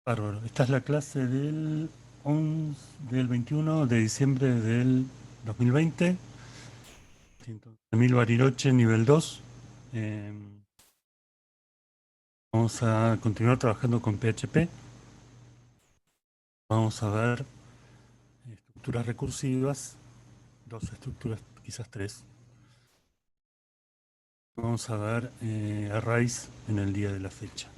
Bárbaro. Esta es la clase del 21 de diciembre del 2020. 111.000 Bariloche, nivel 2. Eh, Vamos a continuar trabajando con PHP. Vamos a ver estructuras recursivas, dos estructuras, quizás tres. Vamos a ver arrays en el día de la fecha.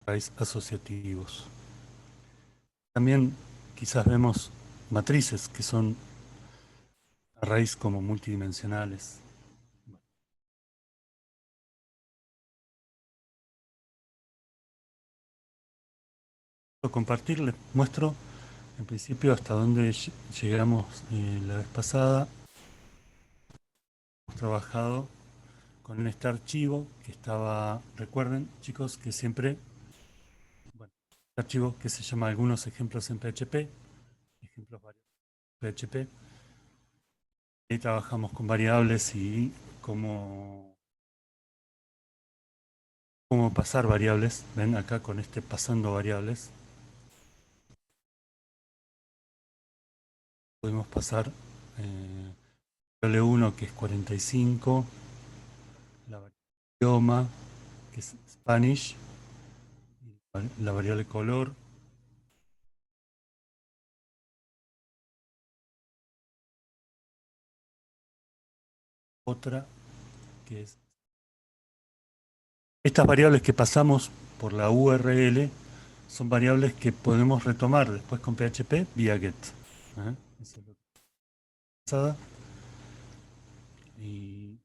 Arrays asociativos. También quizás vemos matrices que son arrays como multidimensionales. Compartir, les muestro en principio hasta dónde llegamos la vez pasada. Hemos trabajado con este archivo que estaba, recuerden chicos, que siempre, bueno, este archivo que se llama algunos ejemplos en PHP, ejemplos varios en PHP. Ahí trabajamos con variables y cómo pasar variables. Ven acá con este pasando variables. Podemos pasar variable 1 que es 45, la variable idioma que es Spanish, la variable color, otra que es... Estas variables que pasamos por la URL son variables que podemos retomar después con PHP vía get. Eso es lo que pasada. Y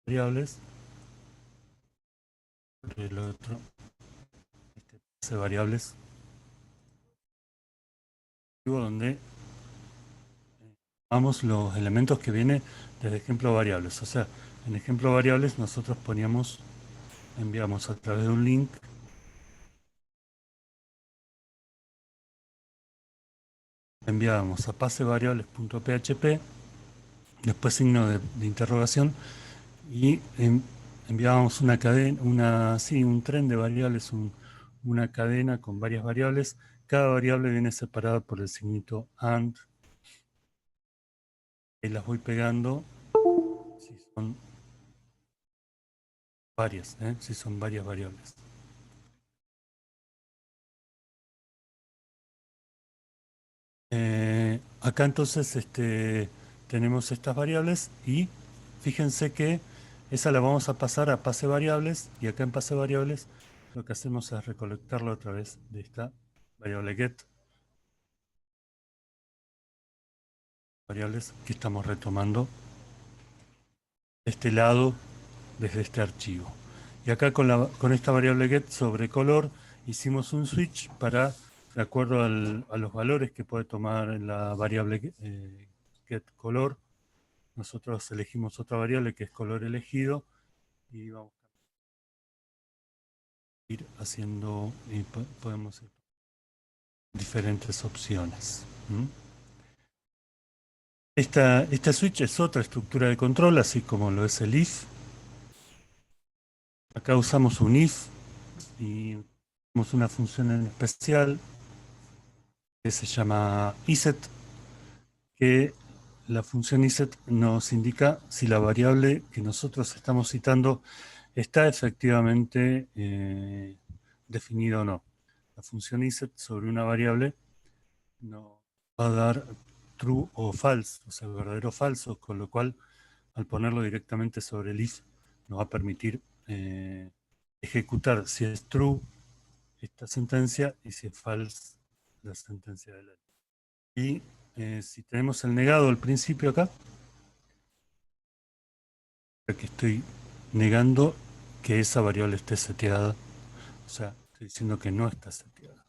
variables, el otro, este variables, donde vamos los elementos que vienen desde ejemplo variables. O sea, en ejemplo variables nosotros poníamos, enviamos a través de un link, enviábamos a pasevariables.php, después signo de interrogación, y enviábamos una cadena, un tren de variables, una cadena con varias variables. Cada variable viene separada por el signito AND. Y las voy pegando si son varias, si son varias variables. Acá entonces tenemos estas variables y fíjense que esa la vamos a pasar a pase variables, y acá en pase variables lo que hacemos es recolectarlo a través de esta variable get, variables que estamos retomando de este lado desde este archivo. Y acá con esta variable get sobre color hicimos un switch para, de acuerdo a los valores que puede tomar la variable get color, nosotros elegimos otra variable que es color elegido, y vamos a ir haciendo, y podemos ir diferentes opciones. Esta switch es otra estructura de control, así como lo es el if. Acá usamos un if y tenemos una función en especial que se llama iset, que la función iset nos indica si la variable que nosotros estamos citando está efectivamente definida o no. La función iset sobre una variable nos va a dar true o false, o sea, verdadero o falso, con lo cual al ponerlo directamente sobre el if nos va a permitir ejecutar si es true esta sentencia y si es false la sentencia de la ley. Y si tenemos el negado al principio acá, que estoy negando que esa variable esté seteada, o sea, estoy diciendo que no está seteada.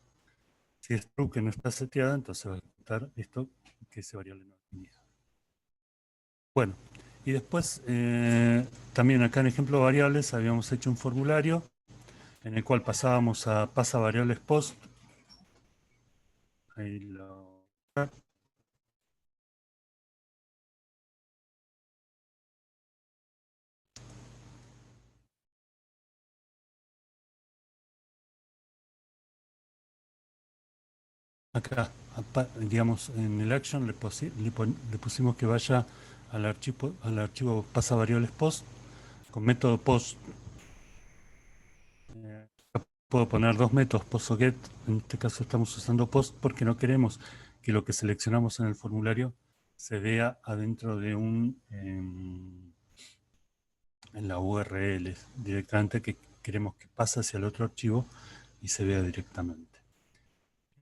Si es true que no está seteada, entonces va a ejecutar esto que es variable no definida. Bueno, y después también acá en ejemplo de variables habíamos hecho un formulario en el cual pasábamos a pasa variables post. Ahí lo... Acá, digamos, en el action le pusimos que vaya al archivo pasa variables post con método post. Puedo poner dos métodos, post o get. En este caso estamos usando post porque no queremos que lo que seleccionamos en el formulario se vea adentro de en la URL directamente, que queremos que pase hacia el otro archivo y se vea directamente.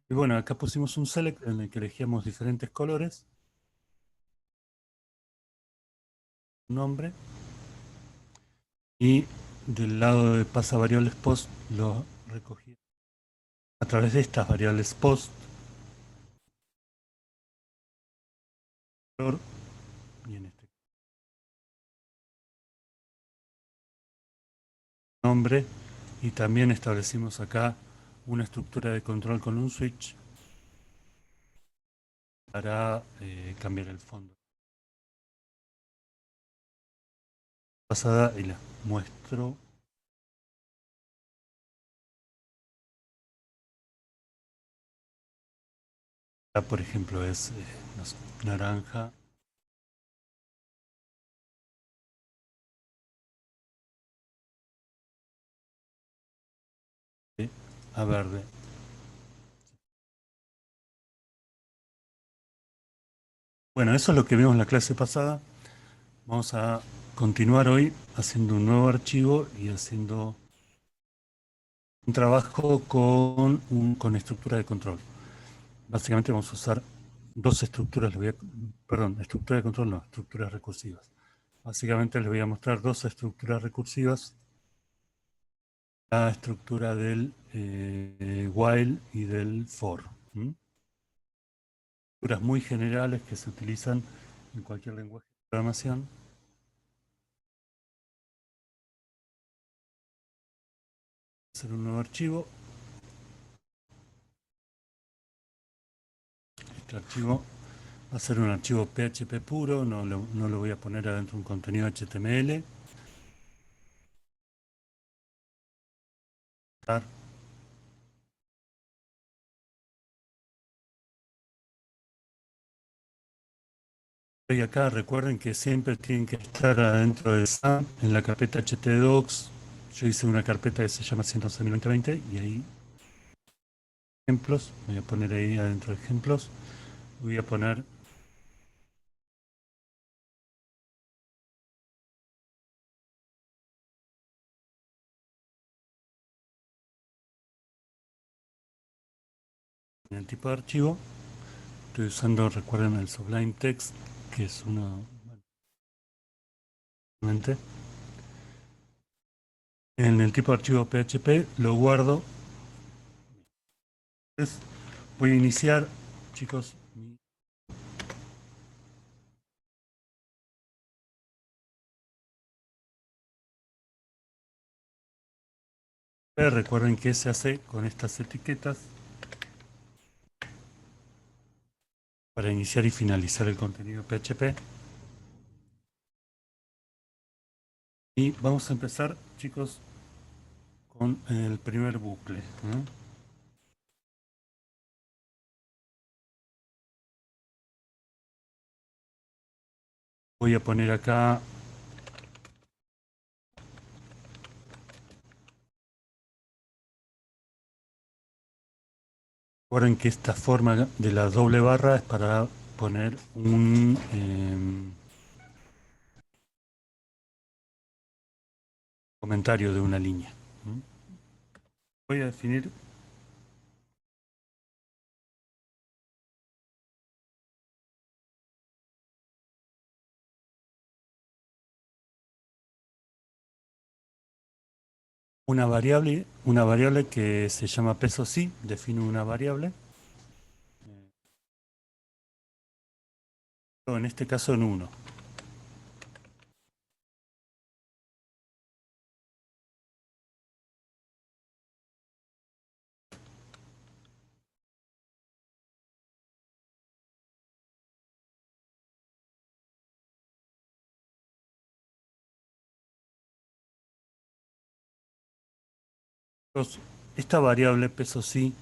Y bueno, acá pusimos un select en el que elegíamos diferentes colores, nombre, y del lado de pasa variables post lo recogí a través de estas variables post, color, y en este nombre, y también establecimos acá una estructura de control con un switch para cambiar el fondo. Pasada y la muestro. Acá, por ejemplo, es no sé, naranja. A verde. Bueno, eso es lo que vimos en la clase pasada. Vamos a continuar hoy haciendo un nuevo archivo y haciendo un trabajo con estructura de control. Básicamente vamos a usar dos estructuras, perdón, estructura de control no, estructuras recursivas. Básicamente les voy a mostrar dos estructuras recursivas, la estructura del while y del for. Estructuras muy generales que se utilizan en cualquier lenguaje de programación. Hacer un nuevo archivo. Este archivo va a ser un archivo PHP puro, no lo voy a poner adentro de un contenido HTML. Y acá recuerden que siempre tienen que estar adentro de SAM, en la carpeta htdocs. Yo hice una carpeta que se llama 111.2020 y ahí ejemplos, voy a poner ahí adentro de ejemplos, voy a poner en el tipo de archivo. Estoy usando, recuerden, el Sublime Text, que es uno, bueno, en el tipo de archivo PHP lo guardo. Entonces, voy a iniciar, chicos. Recuerden que se hace con estas etiquetas para iniciar y finalizar el contenido PHP. Y vamos a empezar, chicos, con el primer bucle. Voy a poner acá recuerden que esta forma de la doble barra es para poner un comentario de una línea. Voy a definir una variable que se llama peso sí, defino una variable. o en este caso en 1. Esta variable peso sí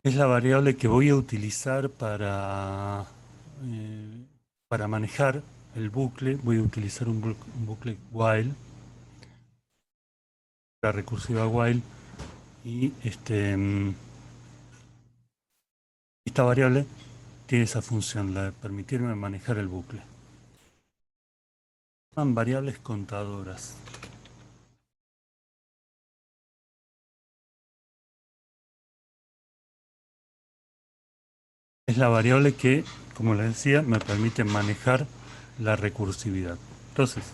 es la variable que voy a utilizar para manejar el bucle. Voy a utilizar un bucle while, la recursiva while, y esta variable tiene esa función, la de permitirme manejar el bucle. Son variables contadoras. Es la variable que, como les decía, me permite manejar la recursividad. Entonces,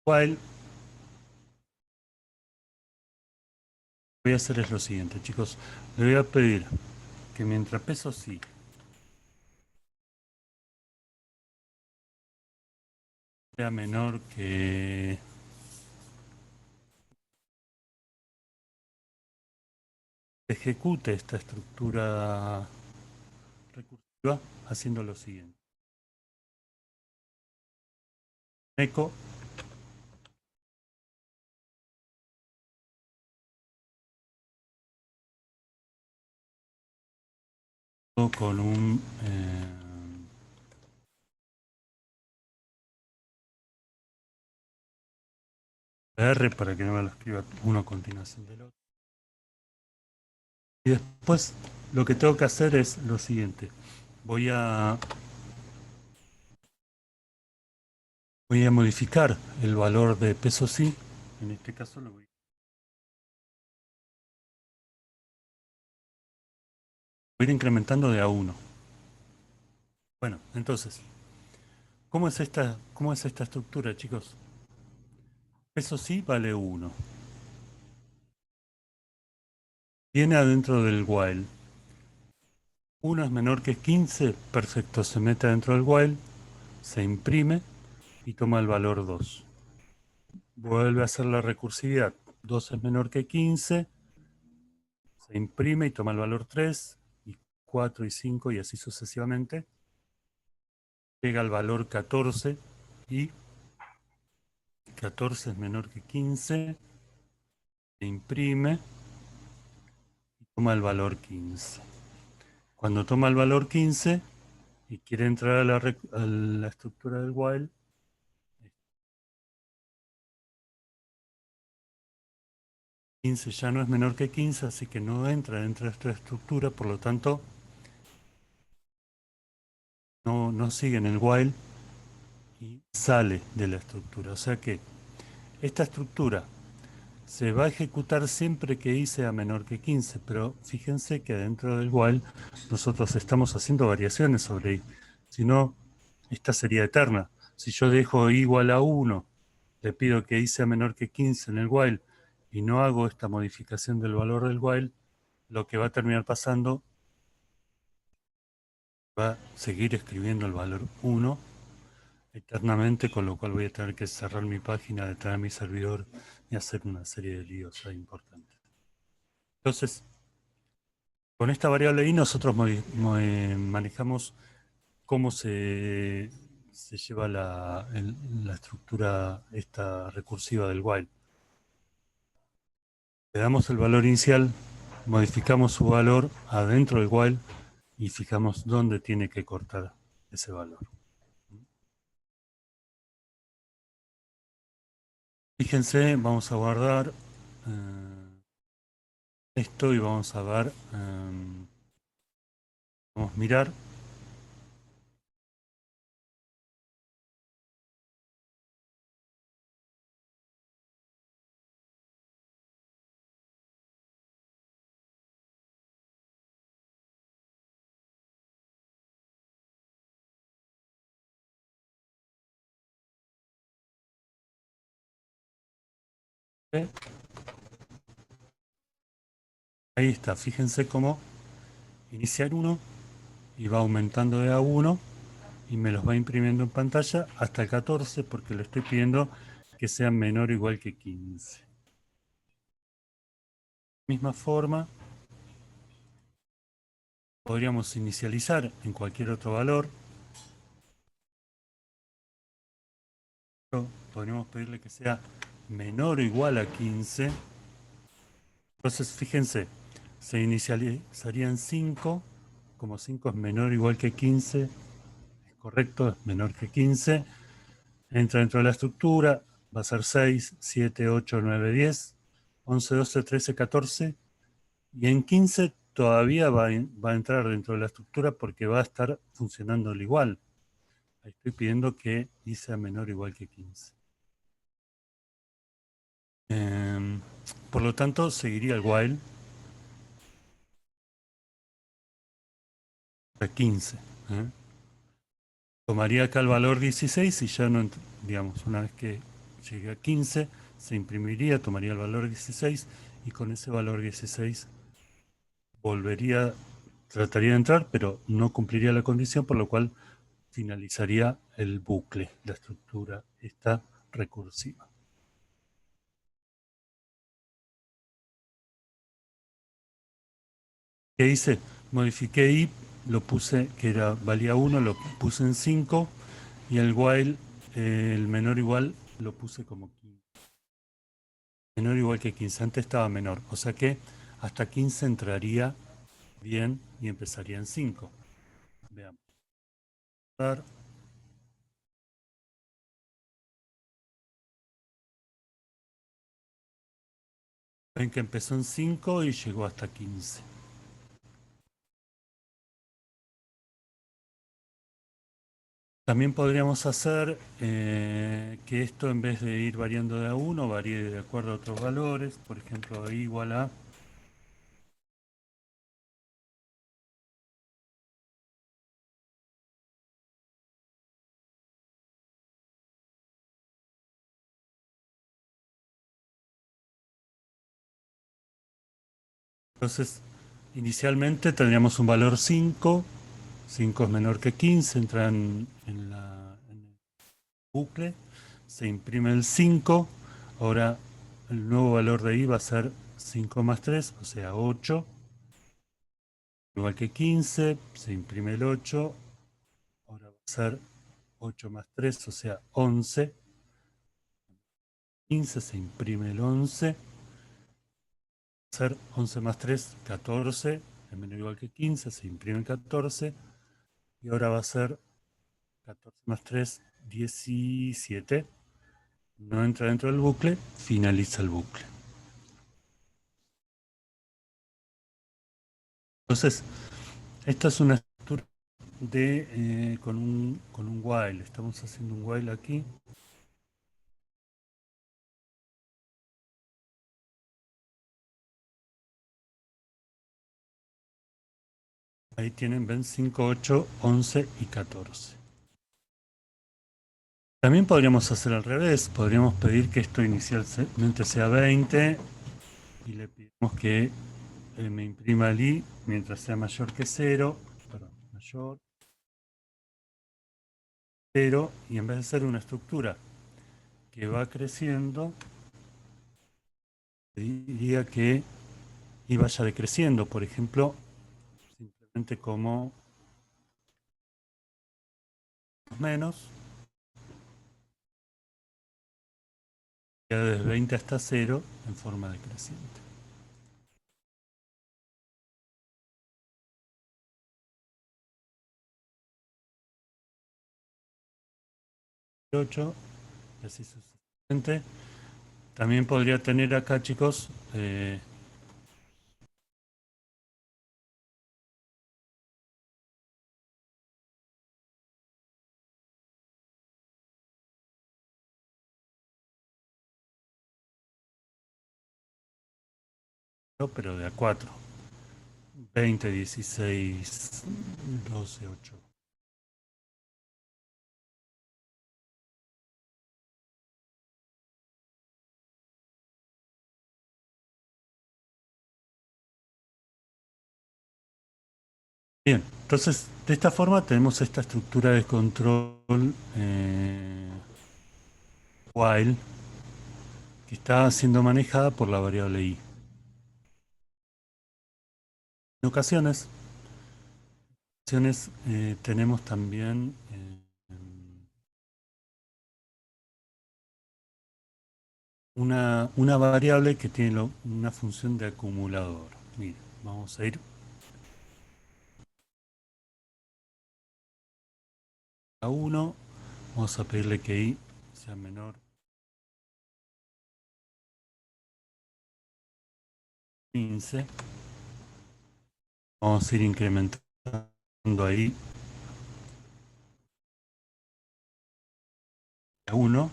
while voy a hacer es lo siguiente, chicos. Le voy a pedir que mientras peso sí sea menor que ejecute esta estructura recursiva haciendo lo siguiente. Echo con un R para que no me lo escriba uno a continuación del otro. Y después lo que tengo que hacer es lo siguiente. Voy a modificar el valor de peso sí. En este caso lo voy a ir incrementando de a 1. Bueno, entonces, cómo es esta estructura, chicos? Peso sí vale 1. Viene adentro del while. 1 es menor que 15, perfecto, se mete dentro del while, se imprime y toma el valor 2. Vuelve a hacer la recursividad. 2 es menor que 15, se imprime y toma el valor 3, y 4 y 5 y así sucesivamente. Llega al valor 14 y 14 es menor que 15, se imprime y toma el valor 15. Cuando toma el valor 15 y quiere entrar a la estructura del while, 15 ya no es menor que 15, así que no entra dentro de esta estructura, por lo tanto no sigue en el while y sale de la estructura. O sea que esta estructura se va a ejecutar siempre que i sea menor que 15, pero fíjense que dentro del while nosotros estamos haciendo variaciones sobre i. Si no, esta sería eterna. Si yo dejo i igual a 1, le pido que i sea menor que 15 en el while y no hago esta modificación del valor del while, lo que va a terminar pasando va a seguir escribiendo el valor 1 eternamente, con lo cual voy a tener que cerrar mi página, detrás de mi servidor y hacer una serie de líos importantes. Entonces, con esta variable i nosotros manejamos cómo se lleva la estructura esta recursiva del while. Le damos el valor inicial, modificamos su valor adentro del while y fijamos dónde tiene que cortar ese valor. Fíjense, vamos a guardar esto y vamos a ver, vamos a mirar. Ahí está, fíjense cómo iniciar uno y va aumentando de a uno y me los va imprimiendo en pantalla hasta el 14 porque le estoy pidiendo que sea menor o igual que 15. Misma forma, podríamos inicializar en cualquier otro valor. Podríamos pedirle que sea menor o igual a 15. Entonces, fíjense, se inicializarían 5. Como 5 es menor o igual que 15, es correcto, es menor que 15. Entra dentro de la estructura, va a ser 6, 7, 8, 9, 10, 11, 12, 13, 14. Y en 15 todavía va a entrar dentro de la estructura porque va a estar funcionando al igual. Ahí estoy pidiendo que y sea menor o igual que 15. Por lo tanto, seguiría el while a 15. ¿eh? Tomaría acá el valor 16 y ya no, digamos, una vez que llegue a 15, se imprimiría, tomaría el valor 16 y con ese valor 16 volvería, trataría de entrar, pero no cumpliría la condición, por lo cual finalizaría el bucle, la estructura esta recursiva. ¿Qué hice? Modifiqué i, lo puse, que era, valía 1, lo puse en 5 y el while, el menor igual, lo puse como 15. Menor igual que 15, antes estaba menor, o sea que hasta 15 entraría bien y empezaría en 5. Veamos. Ven que empezó en 5 y llegó hasta 15. También podríamos hacer que esto en vez de ir variando de a 1, varíe de acuerdo a otros valores, por ejemplo, i igual a. Entonces, inicialmente tendríamos un valor 5, 5 es menor que 15, entra en el bucle, se imprime el 5, ahora el nuevo valor de i va a ser 5 más 3, o sea 8, igual que 15, se imprime el 8, ahora va a ser 8 más 3, o sea 11, 15, se imprime el 11, va a ser 11 más 3, 14, es menor o igual que 15, se imprime el 14, y ahora va a ser 14 más 3, 17. No entra dentro del bucle, finaliza el bucle. Entonces, esta es una estructura con un while. Estamos haciendo un while aquí. Ahí tienen, ven, 5, 8, 11 y 14. También podríamos hacer al revés. Podríamos pedir que esto inicialmente sea 20 y le pedimos que me imprima el i mientras sea mayor que 0. Perdón, mayor 0. Y en vez de ser una estructura que va creciendo, diría que y vaya decreciendo, por ejemplo, simplemente como menos, ya desde 20 hasta 0 en forma decreciente. 8 y así sucesivamente. También podría tener acá, chicos, pero de a 4. 20, 16, 12, 8. Bien, entonces de esta forma tenemos esta estructura de control while que está siendo manejada por la variable i. En ocasiones tenemos también una variable que tiene una función de acumulador. Mira, vamos a ir a uno, vamos a pedirle que i sea menor 15. Vamos a ir incrementando ahí a uno.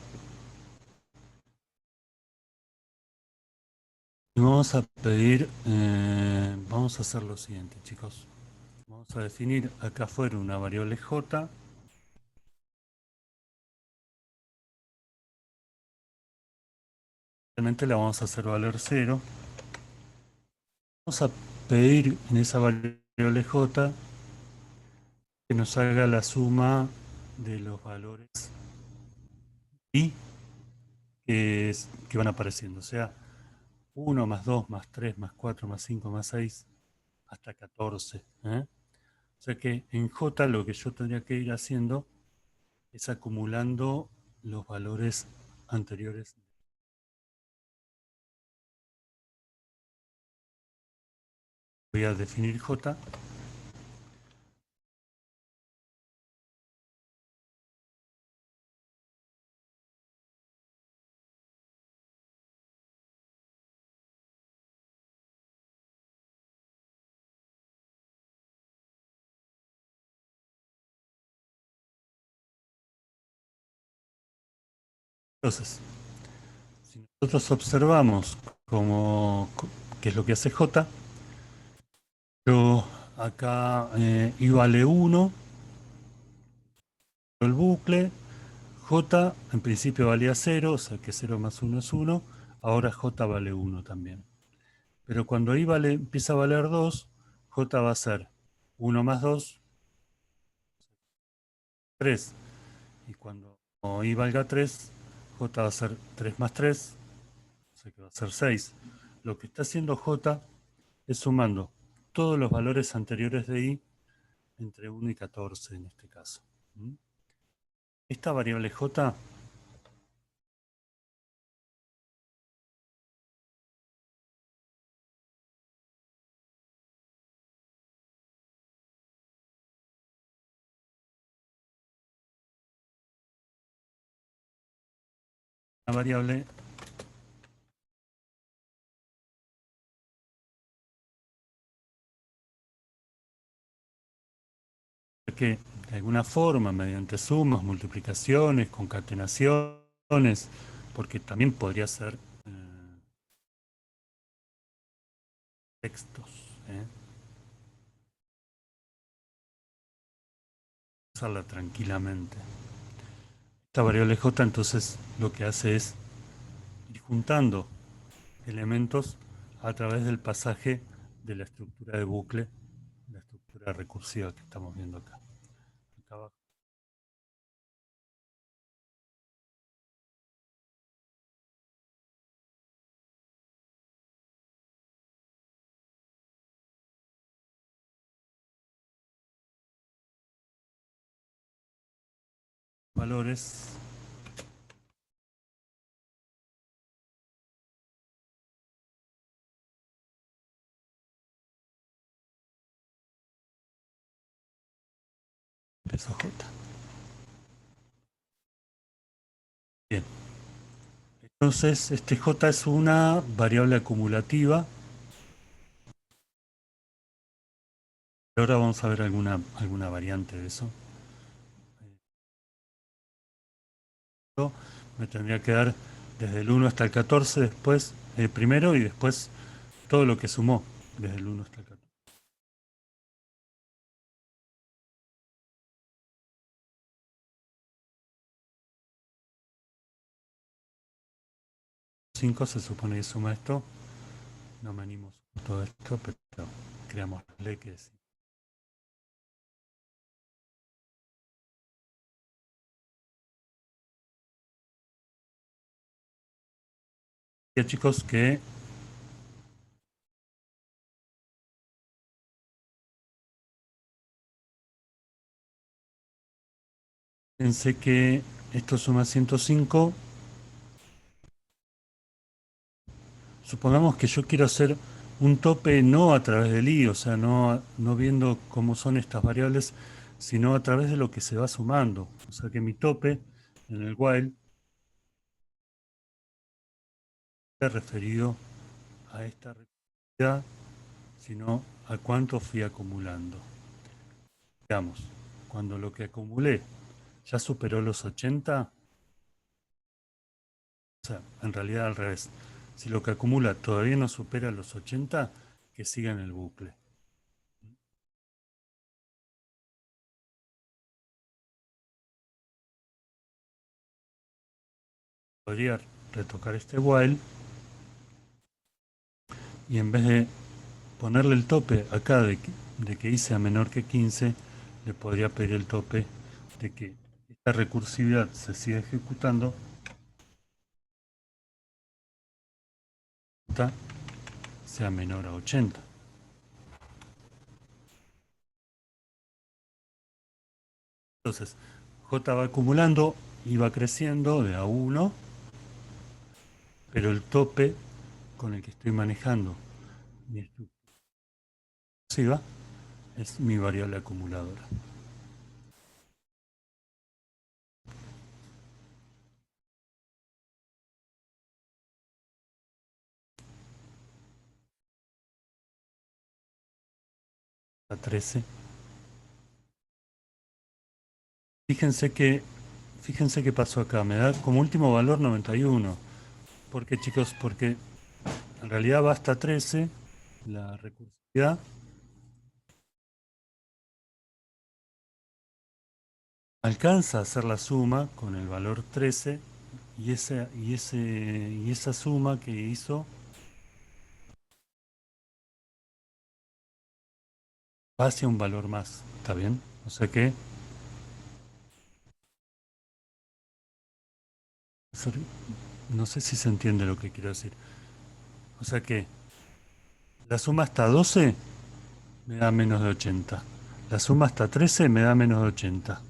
Y vamos a pedir, vamos a hacer lo siguiente, chicos. Vamos a definir acá afuera una variable j. Realmente la vamos a hacer valer cero. Vamos a pedir en esa variable j que nos haga la suma de los valores i que van apareciendo. O sea, uno más 2 más 3 más 4 más 5 más 6 hasta 14. ¿Eh? O sea que en j lo que yo tendría que ir haciendo es acumulando los valores anteriores. Voy a definir j. Entonces, si nosotros observamos como, qué es lo que hace j, yo acá i vale 1, el bucle, j en principio valía 0, o sea que 0 más 1 es 1, ahora j vale 1 también. Pero cuando i empieza a valer 2, j va a ser 1 más 2, 3. Y cuando i valga 3, j va a ser 3 más 3, o sea que va a ser 6. Lo que está haciendo j es sumando todos los valores anteriores de i entre 1 y 14 en este caso. ¿Mm? Esta variable j, una variable que de alguna forma, mediante sumas, multiplicaciones, concatenaciones, porque también podría ser textos, ¿eh? Usarla tranquilamente. Esta variable j entonces lo que hace es ir juntando elementos a través del pasaje de la estructura de bucle, la estructura recursiva que estamos viendo acá. Acá abajo. Valores. Peso j. Bien. Entonces, este j es una variable acumulativa. Ahora vamos a ver alguna variante de eso. Me tendría que dar desde el 1 hasta el 14 después, primero y después todo lo que sumó desde el 1 hasta el 14. 5 se supone que suma esto. No me animo a todo esto, pero creámosle que sí. Ya, chicos, que pensé que esto suma 105. Supongamos que yo quiero hacer un tope no a través del i, o sea, no viendo cómo son estas variables, sino a través de lo que se va sumando. O sea, que mi tope en el while está referido a esta recursividad, sino a cuánto fui acumulando. Digamos, cuando lo que acumulé ya superó los 80, o sea, en realidad al revés. Si lo que acumula todavía no supera los 80, que siga en el bucle. Podría retocar este while y en vez de ponerle el tope acá de que i sea menor que 15, le podría pedir el tope de que esta recursividad se siga ejecutando hasta sea menor a 80. Entonces, j va acumulando y va creciendo de a 1, pero el tope con el que estoy manejando mi estructura es mi variable acumuladora. A 13. Fíjense que, fíjense qué pasó acá. Me da como último valor 91. ¿Por qué, chicos? Porque en realidad va hasta 13 la recursividad. Alcanza a hacer la suma con el valor 13 y esa suma que hizo va hacia un valor más. ¿Está bien? O sea que, no sé si se entiende lo que quiero decir. O sea que la suma hasta 12 me da menos de 80. La suma hasta 13 me da menos de 80.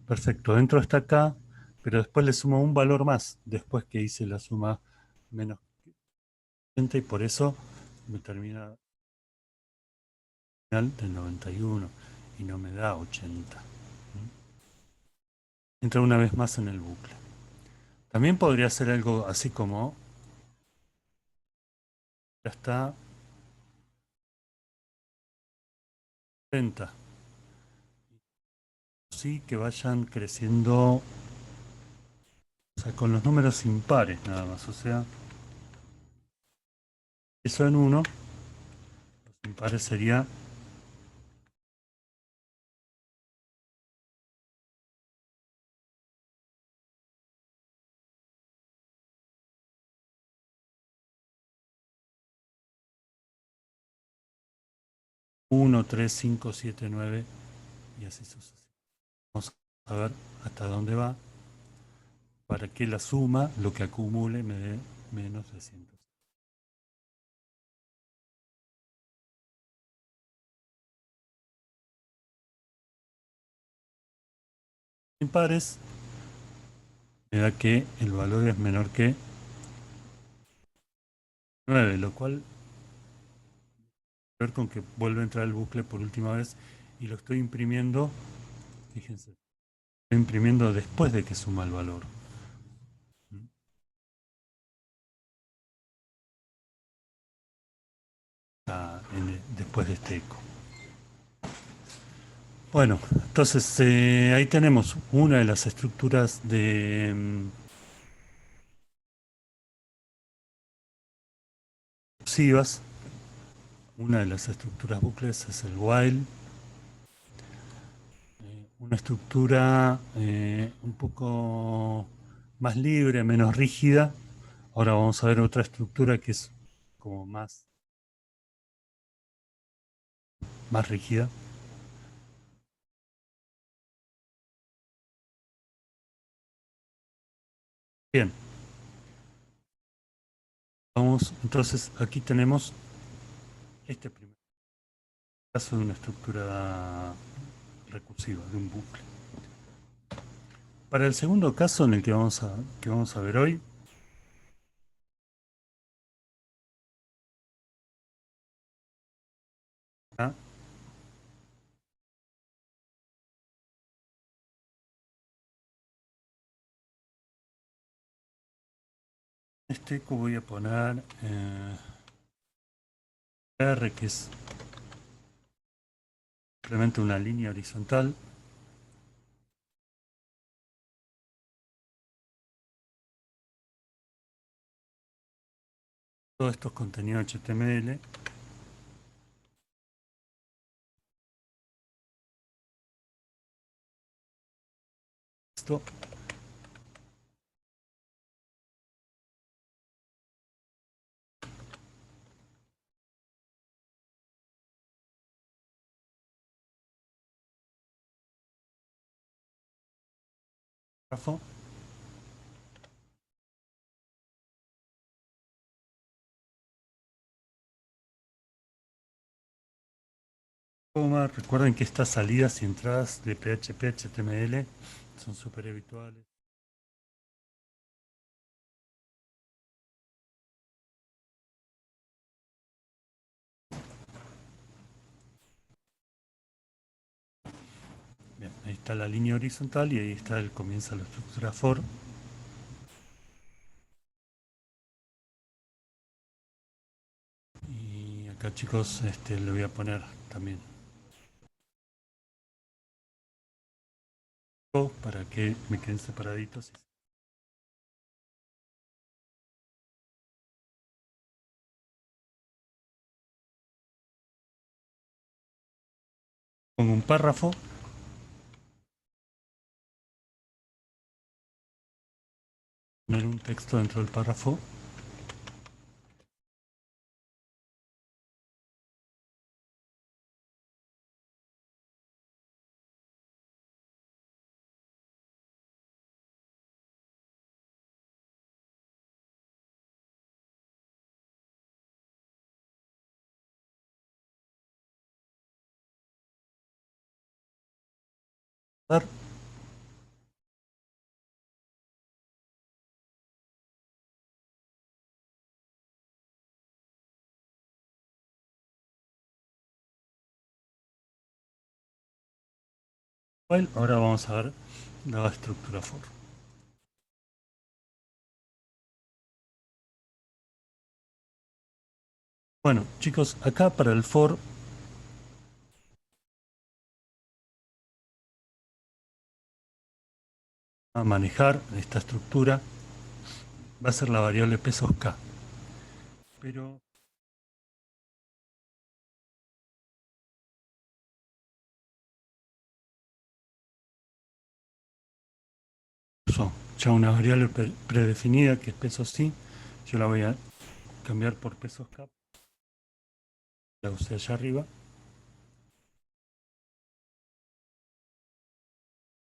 Perfecto, dentro está acá, pero después le sumo un valor más, después que hice la suma menos 80 y por eso me termina al final del 91 y no me da 80. Entra una vez más en el bucle. También podría ser algo así como, ya está 30. Sí, que vayan creciendo, o sea, con los números impares nada más. O sea, eso en uno, los impares sería 1, 3, 5, 7, 9 y así sucesivamente. Vamos a ver hasta dónde va para que la suma, lo que acumule, me dé menos de 100. Impares me da que el valor es menor que 9, lo cual ver con que vuelve a entrar el bucle por última vez y lo estoy imprimiendo, fíjense, estoy imprimiendo después de que suma el valor. Después de este eco. Bueno, entonces ahí tenemos una de las estructuras de cursivas. Una de las estructuras bucles es el while. Una estructura un poco más libre, menos rígida. Ahora vamos a ver otra estructura que es como más rígida. Bien, Vamos, entonces aquí tenemos este primer caso de una estructura recursiva, de un bucle. Para el segundo caso en el que vamos a ver hoy, ¿ah? Este que voy a poner R, que es simplemente una línea horizontal. Todo esto es contenido HTML. Esto, párrafo. Recuerden que estas salidas y entradas de PHP, HTML son súper habituales. Bien, ahí está la línea horizontal y ahí está el comienzo de la estructura for. Y acá, chicos, le voy a poner también para que me queden separaditos. Pongo un párrafo. Poner un texto dentro del párrafo. Bueno, ahora vamos a ver la estructura for. Bueno, chicos, acá para el for a manejar esta estructura va a ser la variable pesos k. Pero son ya una variable predefinida que es pesos sí. Yo la voy a cambiar por pesos k. La usé allá arriba.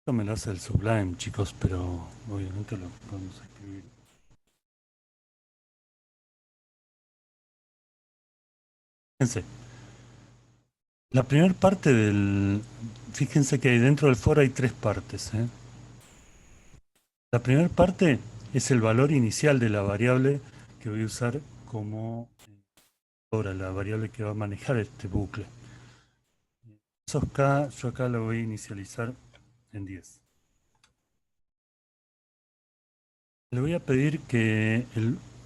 Esto me lo hace el Sublime, chicos, pero obviamente lo podemos escribir. Fíjense, la primera parte fíjense que dentro del for hay tres partes, ¿eh? La primera parte es el valor inicial de la variable que voy a usar como ahora la variable que va a manejar este bucle. Pesos k, yo acá lo voy a inicializar en 10. Le voy a pedir que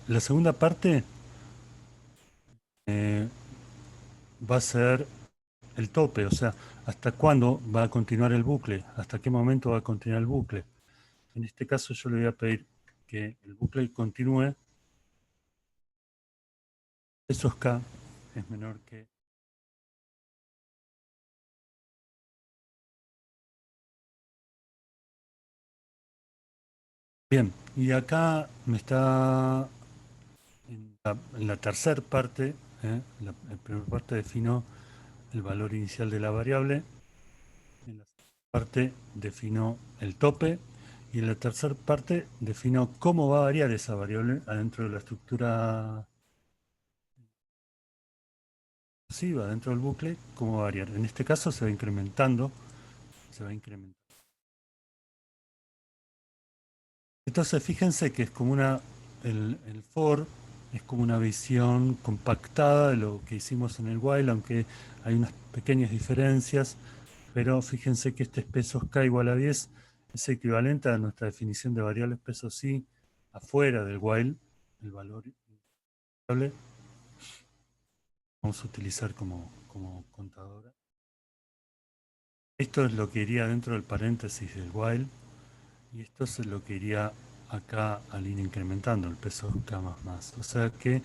la segunda parte eh, va a ser el tope, o sea, hasta cuándo va a continuar el bucle, hasta qué momento va a continuar el bucle. En este caso yo le voy a pedir que el bucle continúe, pesos k es menor que... Bien, y acá me está en la tercera parte, la primera parte defino el valor inicial de la variable, en la segunda parte defino el tope y en la tercera parte defino cómo va a variar esa variable adentro de la estructura explosiva dentro del bucle, ¿cómo va a variar? En este caso se va incrementando, se va incrementando. Entonces fíjense que es como el for es como una visión compactada de lo que hicimos en el while, aunque hay unas pequeñas diferencias, pero fíjense que este pesos k igual a 10 es equivalente a nuestra definición de variables pesos i afuera del while, el valor variable, vamos a utilizar como contadora. Esto es lo que iría dentro del paréntesis del while, y esto es lo que iría acá al ir incrementando el peso k más. O sea que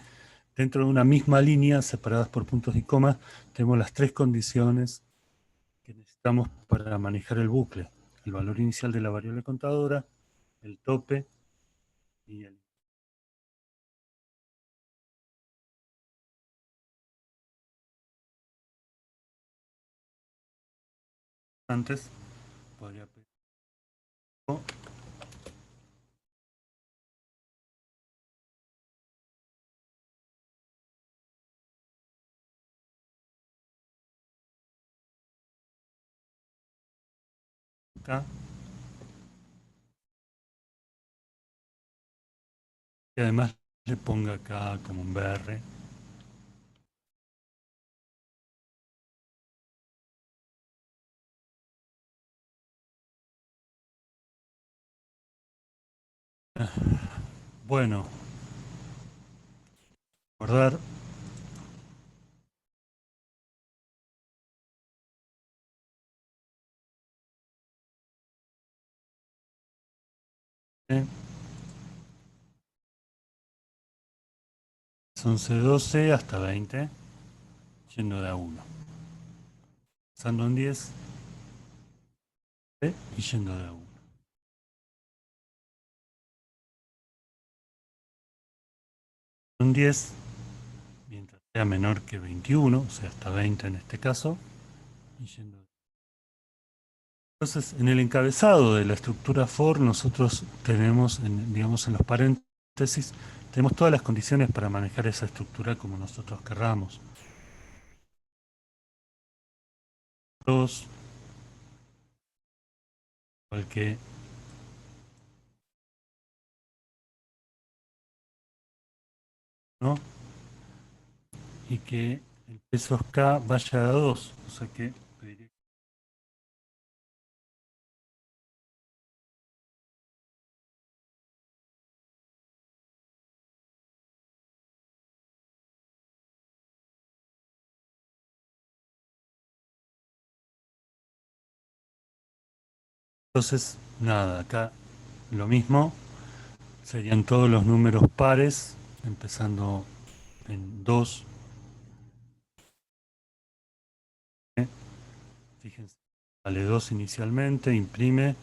dentro de una misma línea, separadas por puntos y comas, tenemos las tres condiciones que necesitamos para manejar el bucle. El valor inicial de la variable contadora, el tope y el... Antes podría pedir acá, y además le ponga acá como un BR. Bueno, recordar eh, es 11-12 hasta 20, yendo de a 1. Pasando en 10 y yendo de a 1. Un 10, mientras sea menor que 21, o sea, hasta 20 en este caso, y yendo. Entonces, en el encabezado de la estructura for, nosotros tenemos, digamos, en los paréntesis, tenemos todas las condiciones para manejar esa estructura como nosotros querramos. Dos, igual que, ¿no? Y que el peso K vaya a 2, o sea que pediría. Entonces, nada, acá lo mismo, serían todos los números pares, empezando en 2. Fíjense, vale 2 inicialmente, imprime,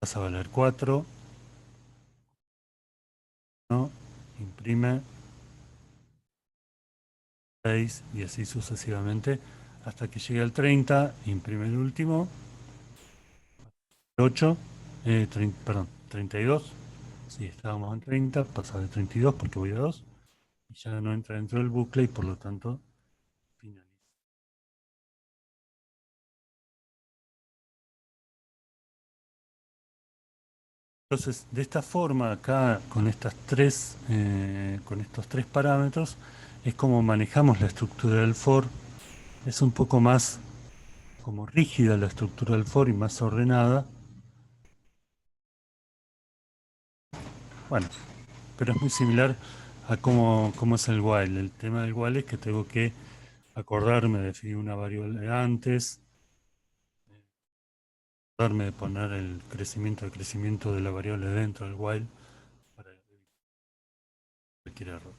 pasa a valer 4, ¿no? Imprime 6 y así sucesivamente hasta que llegue al 30, imprime el último, 8, perdón, 32. Si estábamos en 30, pasa de 32 porque voy a 2 y ya no entra dentro del bucle y por lo tanto finaliza. Entonces, de esta forma, acá con estos tres parámetros, es como manejamos la estructura del for. Es un poco más como rígida la estructura del for y más ordenada. Bueno, pero es muy similar a cómo es el while. El tema del while es que tengo que acordarme de definir una variable antes, acordarme de poner el crecimiento de la variable dentro del while para evitar cualquier error.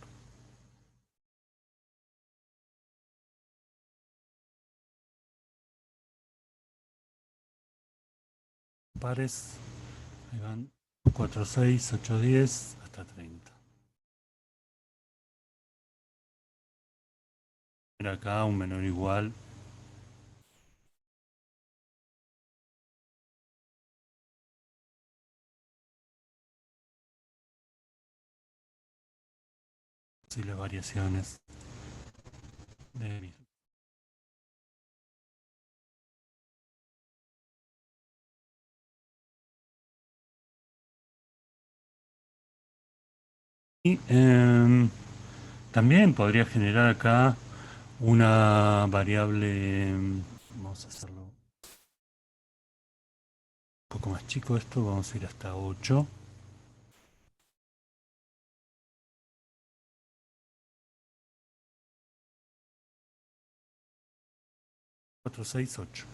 Pares, ahí van 4, 6, 8, 10 hasta 30. Mira acá un menor o igual. Si las variaciones. Y también podría generar acá una variable, vamos a hacerlo un poco más chico esto, vamos a ir hasta 8. 4, 6, 8.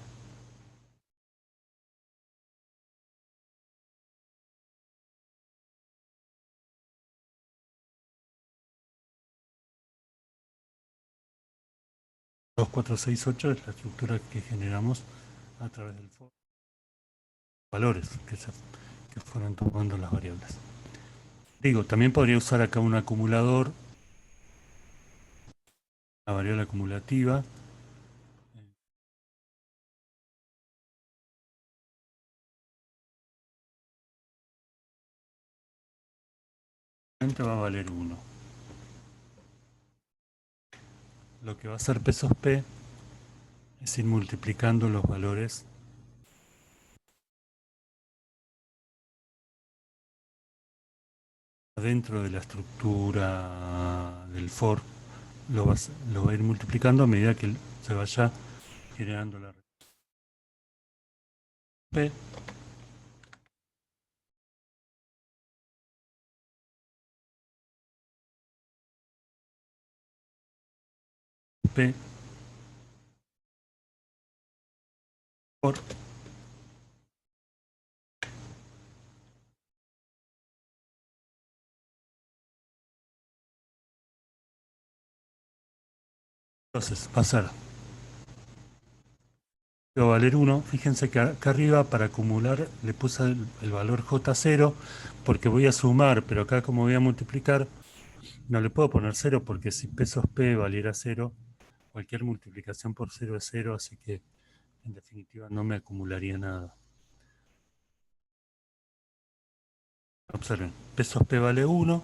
Dos, 4, 6, 8 es la estructura que generamos a través del for, valores que fueron tomando las variables. Digo, también podría usar acá un acumulador, la variable acumulativa. Va a valer 1. Lo que va a hacer pesos P es ir multiplicando los valores dentro de la estructura del for. Lo va a ir multiplicando a medida que se vaya generando la P. P for. Entonces, pasar va a valer 1. Fíjense que acá arriba para acumular le puse el valor J0 porque voy a sumar, pero acá como voy a multiplicar, no le puedo poner 0 porque si pesos P valiera 0, cualquier multiplicación por 0 es 0, así que en definitiva no me acumularía nada. Observen, pesos P vale 1,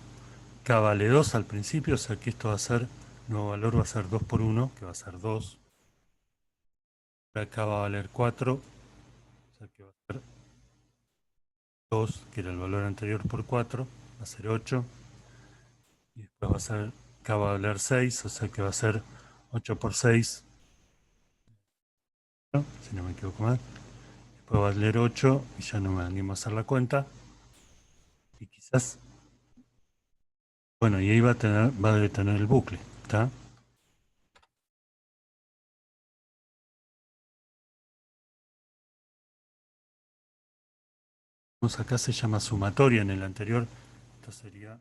K vale 2 al principio, o sea que esto va a ser, el nuevo valor va a ser 2 por 1, que va a ser 2. Acá va a valer 4, o sea que va a ser 2, que era el valor anterior por 4, va a ser 8. Y después va a ser, K va a valer 6, o sea que va a ser 8 por 6, ¿no? Si no me equivoco mal. Después va a valer 8 y ya no me animo a hacer la cuenta. Y quizás, bueno, y ahí va a detener el bucle, ¿está? Acá se llama sumatoria, en el anterior esto sería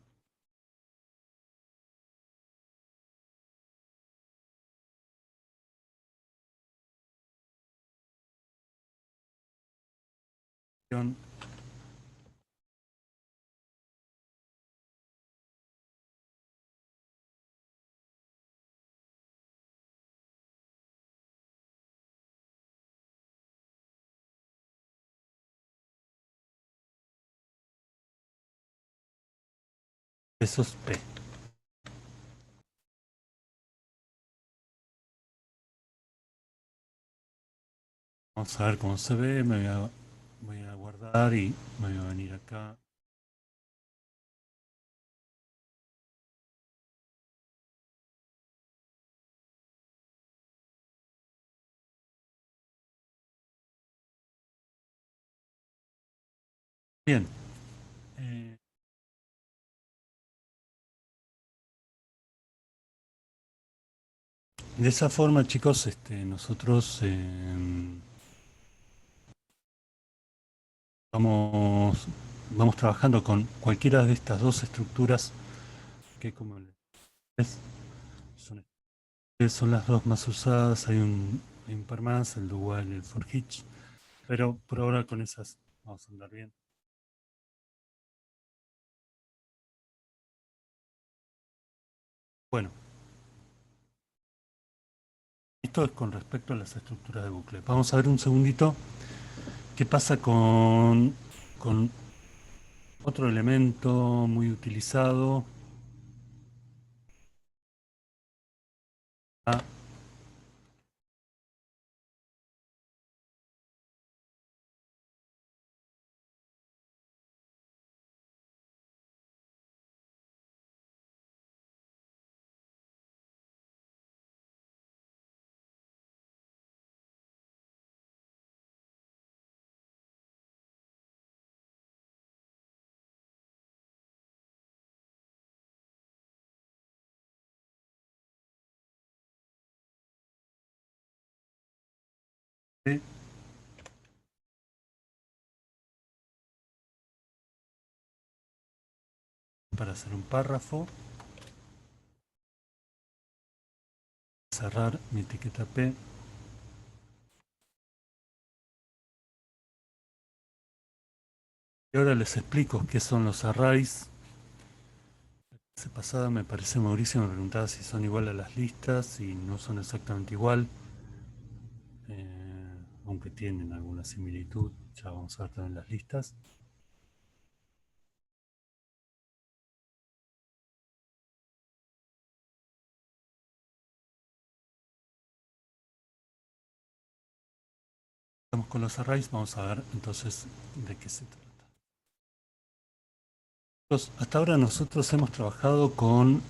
pesos P. Vamos a ver cómo se ve, voy a guardar y me voy a venir acá. Bien. eh, de esa forma, chicos, nosotros vamos, vamos trabajando con cualquiera de estas dos estructuras que, como les son, son las dos más usadas. Hay un par más, el Dual y el for Hitch, pero por ahora con esas vamos a andar bien. Bueno, esto es con respecto a las estructuras de bucle. Vamos a ver un segundito qué pasa con otro elemento muy utilizado. Ah, P para hacer un párrafo, cerrar mi etiqueta P. Y ahora les explico qué son los arrays. La clase pasada me parece Mauricio me preguntaba si son igual a las listas y no son exactamente igual, aunque tienen alguna similitud. Ya vamos a ver también las listas. Estamos con los arrays, vamos a ver entonces de qué se trata. Hasta ahora nosotros hemos trabajado con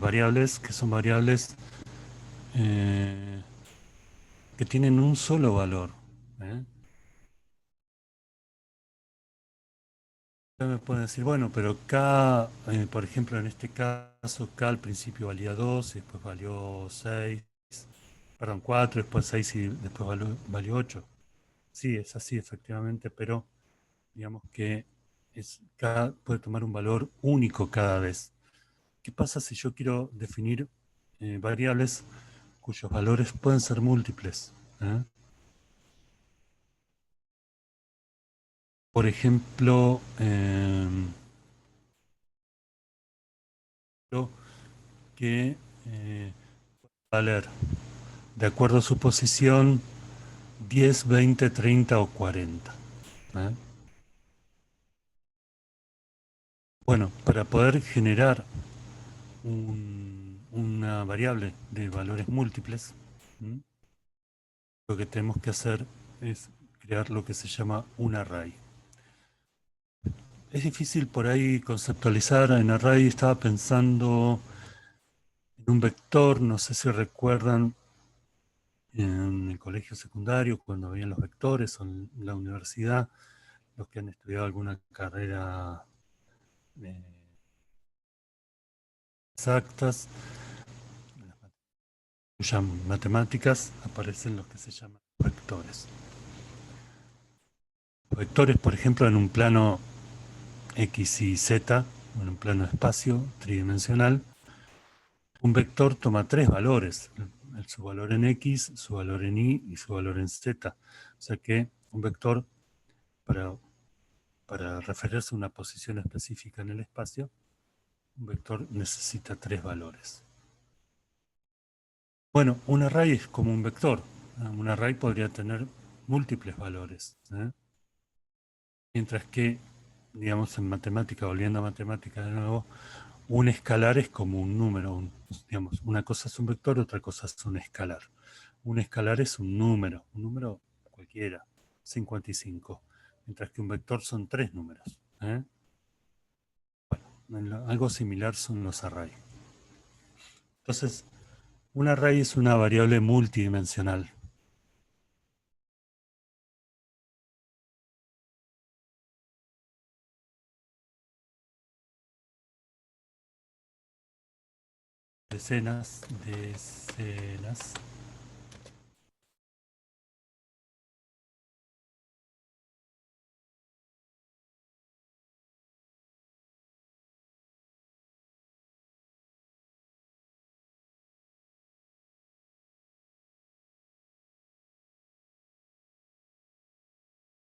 variables que son variables eh, que tienen un solo valor. ¿eh? Ya me pueden decir, bueno, pero K, por ejemplo, en este caso, K al principio valía 2 y después valió 6, perdón, 4, después 6 y después valió 8. Sí, es así efectivamente, pero digamos que K puede tomar un valor único cada vez. ¿Qué pasa si yo quiero definir variables cuyos valores pueden ser múltiples? ¿eh? Por ejemplo, que valer de acuerdo a su posición 10, 20, 30 o 40. ¿eh? Bueno, para poder generar una variable de valores múltiples, ¿m? Lo que tenemos que hacer es crear lo que se llama un array. Es difícil por ahí conceptualizar en array, estaba pensando en un vector, no sé si recuerdan en el colegio secundario cuando veían los vectores o en la universidad, los que han estudiado alguna carrera eh, exactas, cuyas matemáticas aparecen los que se llaman vectores. Los vectores, por ejemplo, en un plano X y Z, en un plano espacio tridimensional, un vector toma tres valores, su valor en X, su valor en Y y su valor en Z. O sea que un vector, para, para referirse a una posición específica en el espacio, un vector necesita tres valores. Bueno, un array es como un vector. Un array podría tener múltiples valores. Mientras que, digamos, en matemática, volviendo a matemática de nuevo, un escalar es como un número. Digamos, una cosa es un vector, otra cosa es un escalar. Un escalar es un número cualquiera, 55. Mientras que un vector son tres números. Bueno, algo similar son los arrays. Entonces, un array es una variable multidimensional. Decenas.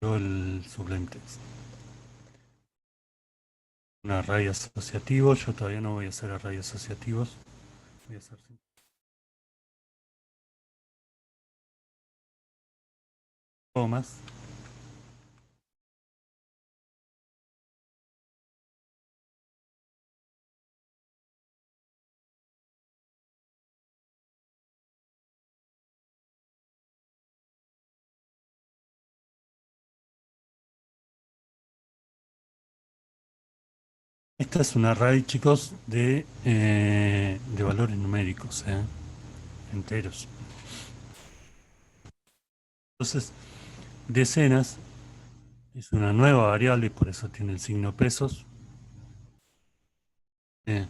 El Sublime Text. Un array asociativo, yo todavía no voy a hacer array asociativos. Voy a hacer comas. Esta es un array, chicos, de valores numéricos, enteros. Entonces, decenas es una nueva variable y por eso tiene el signo pesos. Eh,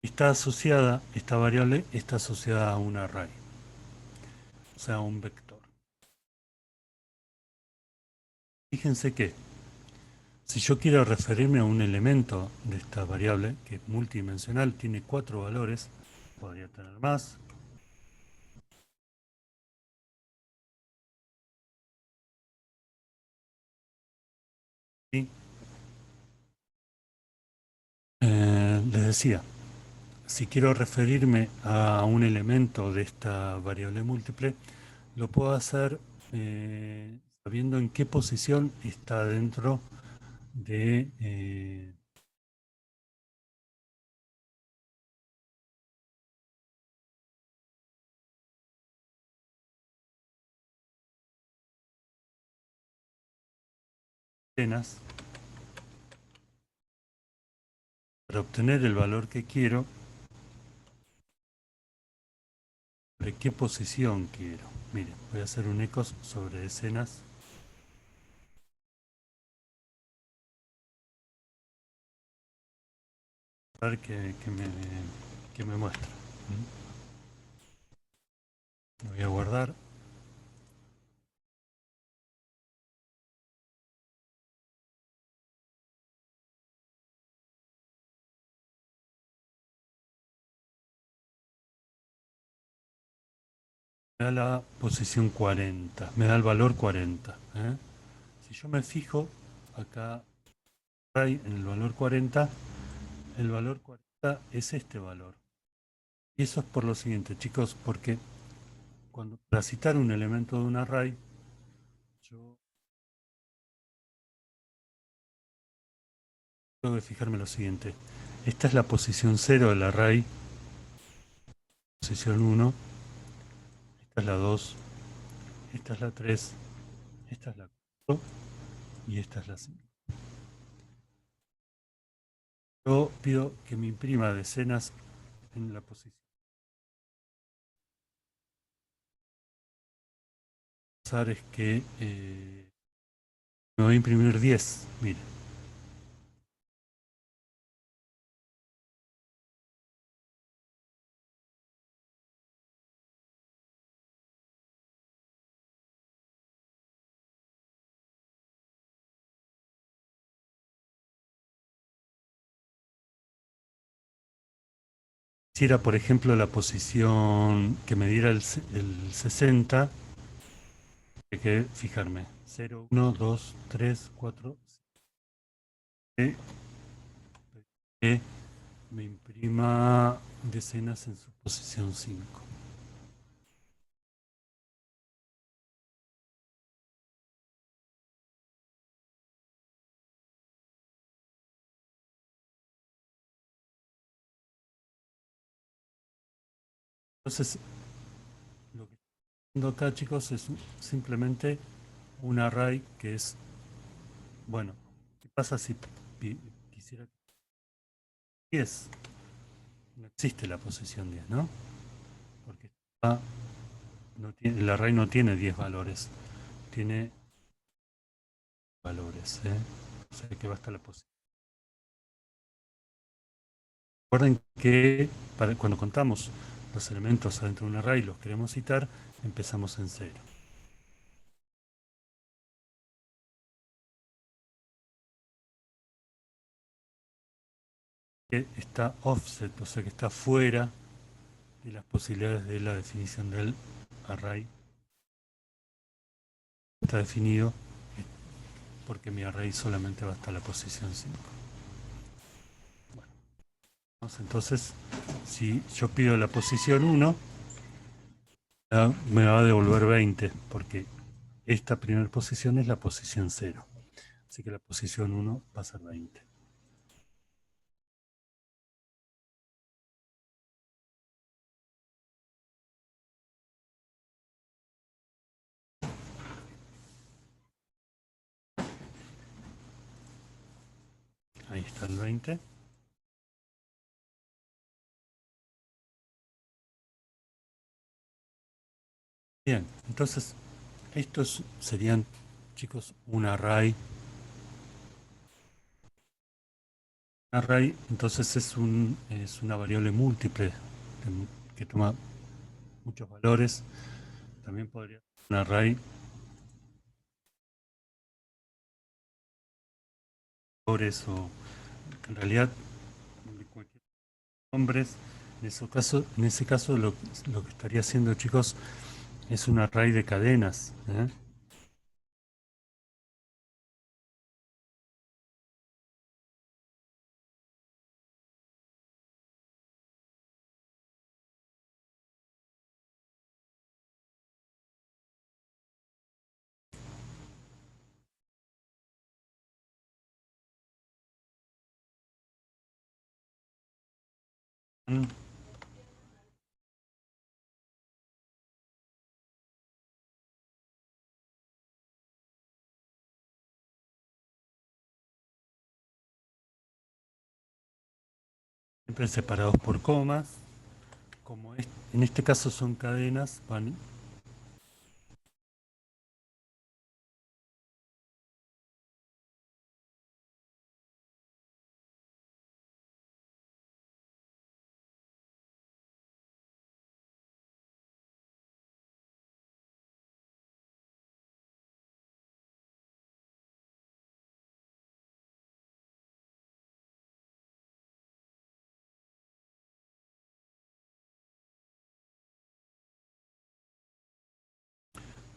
Está asociada, esta variable está asociada a un array, o sea, a un vector. Fíjense que si yo quiero referirme a un elemento de esta variable, que es multidimensional, tiene 4 valores, podría tener más. ¿Sí? Les decía, si quiero referirme a un elemento de esta variable múltiple, lo puedo hacer sabiendo en qué posición está dentro de escenas. Para obtener el valor que quiero, ¿de qué posición quiero? Miren, voy a hacer un eco sobre escenas. A ver qué me muestra. Lo voy a guardar. Me da la posición 40, me da el valor 40. Si yo me fijo acá en el valor 40 es este valor. Y eso es por lo siguiente, chicos, porque para citar un elemento de un array, yo tengo que fijarme lo siguiente. Esta es la posición 0 del array, posición 1, esta es la 2, esta es la 3, esta es la 4 y esta es la 5. Yo pido que me imprima decenas en la posición. Es que me voy a imprimir 10, mire. Si era, por ejemplo, la posición que me diera el 60, hay que fijarme. 0, 1, 2, 3, 4, que me imprima decenas en su posición 5. Entonces, lo que estoy haciendo acá, chicos, es simplemente un array que es, bueno, ¿qué pasa si quisiera 10? No existe la posición 10, ¿no? Porque el array no tiene 10 valores, tiene valores, ¿eh? O sea que basta la posición. Recuerden que cuando contamos los elementos adentro de un array y los queremos citar, empezamos en 0. Que está offset, o sea que está fuera de las posibilidades de la definición del array. Está definido porque mi array solamente va hasta la posición 5. Bueno, entonces, si yo pido la posición 1, me va a devolver 20, porque esta primera posición es la posición 0. Así que la posición 1 va a ser 20. Ahí está el 20. Bien, entonces estos serían, chicos, un array array, entonces es una variable múltiple que toma muchos valores. También podría ser un array valores o en realidad de cualquier nombres. En ese caso lo que estaría haciendo, chicos, es un array de cadenas. ¿Eh? Mm, Siempre separados por comas. En este caso son cadenas, van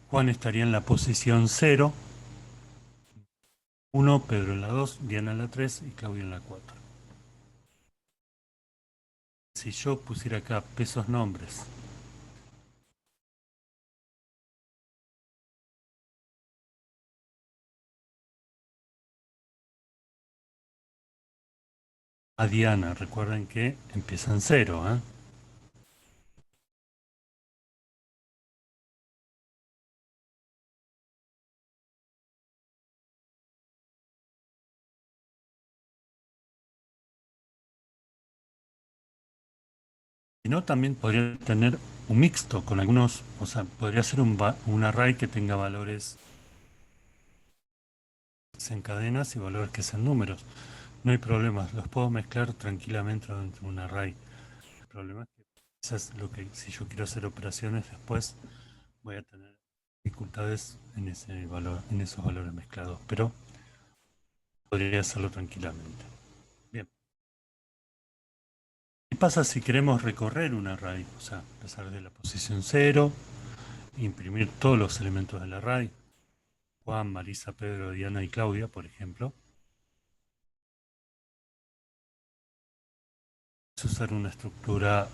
Juan estaría en la posición 0, 1, Pedro en la 2, Diana en la 3 y Claudia en la 4. Si yo pusiera acá pesos nombres a Diana, recuerden que empieza en 0. ¿Eh? Si no, también podría tener un mixto con algunos, o sea, podría ser un array que tenga valores en cadenas y valores que sean números. No hay problemas, los puedo mezclar tranquilamente dentro de un array. El problema es que quizás si yo quiero hacer operaciones después, voy a tener dificultades en ese valor, en esos valores mezclados, pero podría hacerlo tranquilamente. Bien. ¿Qué pasa si queremos recorrer un array? O sea, empezar de la posición 0, imprimir todos los elementos del array. Juan, Marisa, Pedro, Diana y Claudia, por ejemplo. Es usar una estructura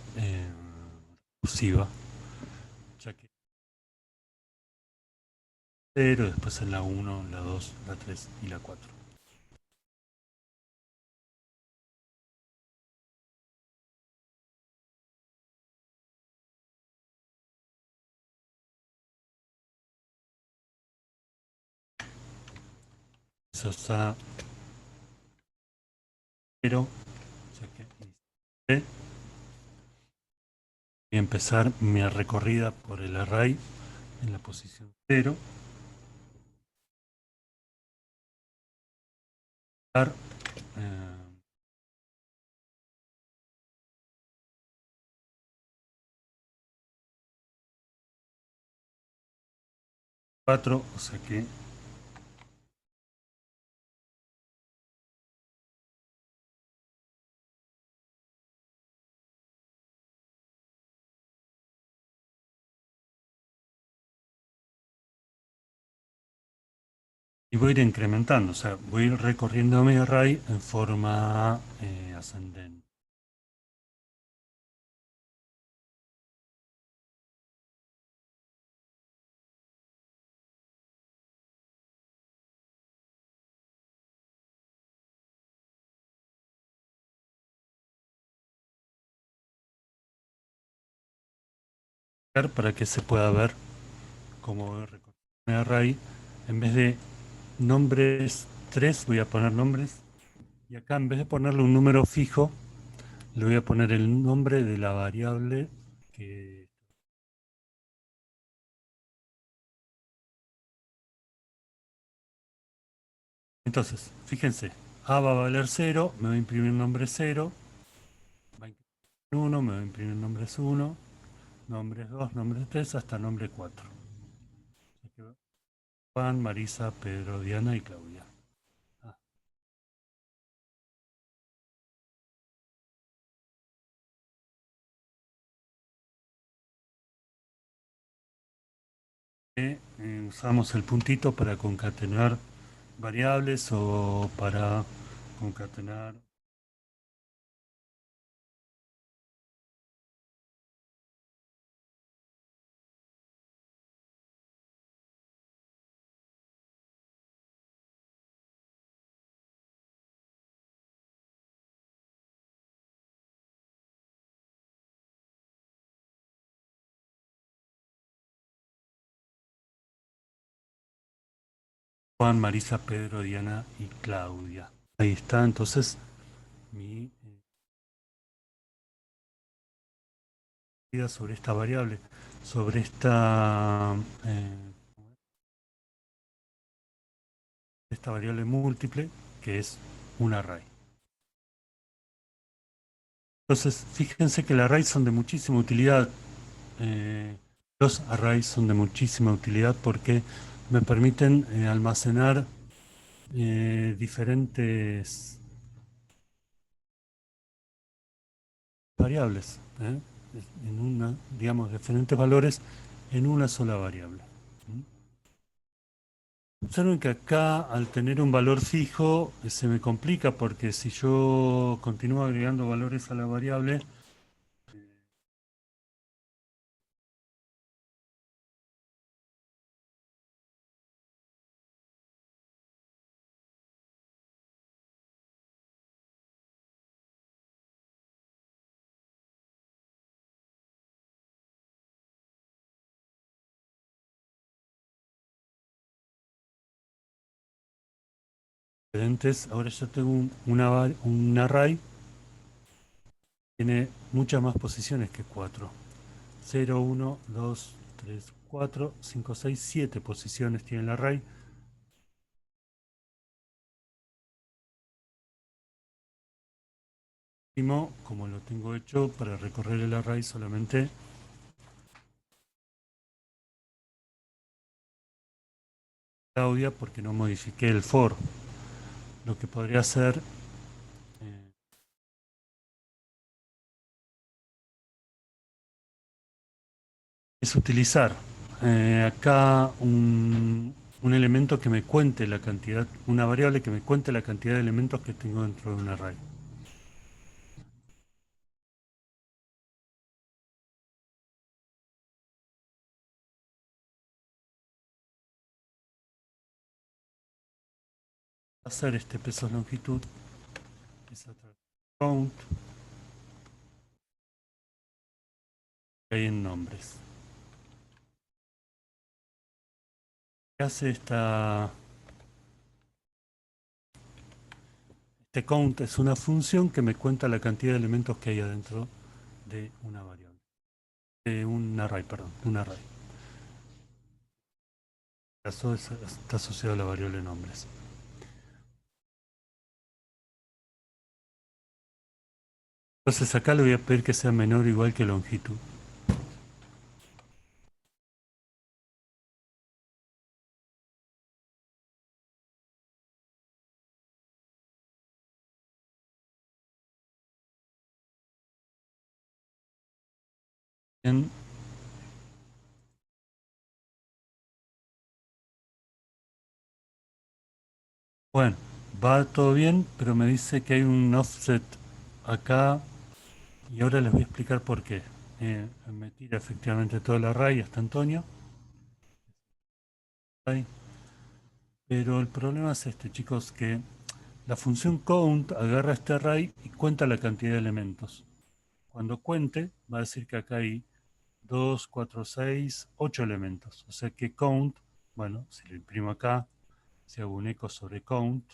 recursiva, ya que 0, después en la 1, la 2, la 3 y la 4. Eso está 0, ya que voy a empezar mi recorrida por el array en la posición 0. Eh, 4, o sea que y voy a ir incrementando, o sea, voy a ir recorriendo mi array en forma ascendente. Para que se pueda ver cómo voy recorriendo mi array, en vez de nombres 3 voy a poner nombres, y acá en vez de ponerle un número fijo, le voy a poner el nombre de la variable que... Entonces, fíjense, A va a valer 0, me va a imprimir nombre 0, va a imprimir 1, me va a imprimir nombres 1, nombres 2, nombres 3, hasta nombre 4. Juan, Marisa, Pedro, Diana y Claudia. Ah, usamos el puntito para concatenar variables o para concatenar. Juan, Marisa, Pedro, Diana y Claudia. Ahí está, entonces mi idea sobre esta variable, sobre esta variable múltiple que es un array. Entonces, fíjense que los arrays son de muchísima utilidad. Eh, los arrays son de muchísima utilidad porque me permiten almacenar diferentes variables, en una, digamos, diferentes valores en una sola variable. Observen que acá, al tener un valor fijo, se me complica porque si yo continúo agregando valores a la variable, ahora ya tengo un array, tiene muchas más posiciones que 4. 0, 1, 2, 3, 4, 5, 6, 7 posiciones tiene el array. Como lo tengo hecho para recorrer el array solamente Claudia porque no modifiqué el for. Lo que podría hacer es utilizar acá un elemento que me cuente la cantidad, una variable que me cuente la cantidad de elementos que tengo dentro de un array. Hacer este peso longitud es a través de count que hay en nombres. ¿Qué hace este count? Es una función que me cuenta la cantidad de elementos que hay adentro de una variable. De un array, perdón, un array. Eso está asociado a la variable nombres. Entonces acá le voy a pedir que sea menor o igual que longitud. Bien. Bueno, va todo bien, pero me dice que hay un offset acá y ahora les voy a explicar por qué. Me tira efectivamente todo el array hasta Antonio. Pero el problema es este, chicos, que la función count agarra este array y cuenta la cantidad de elementos. Cuando cuente, va a decir que acá hay 2, 4, 6, 8 elementos. O sea que count, bueno, si lo imprimo acá, si hago un eco sobre count,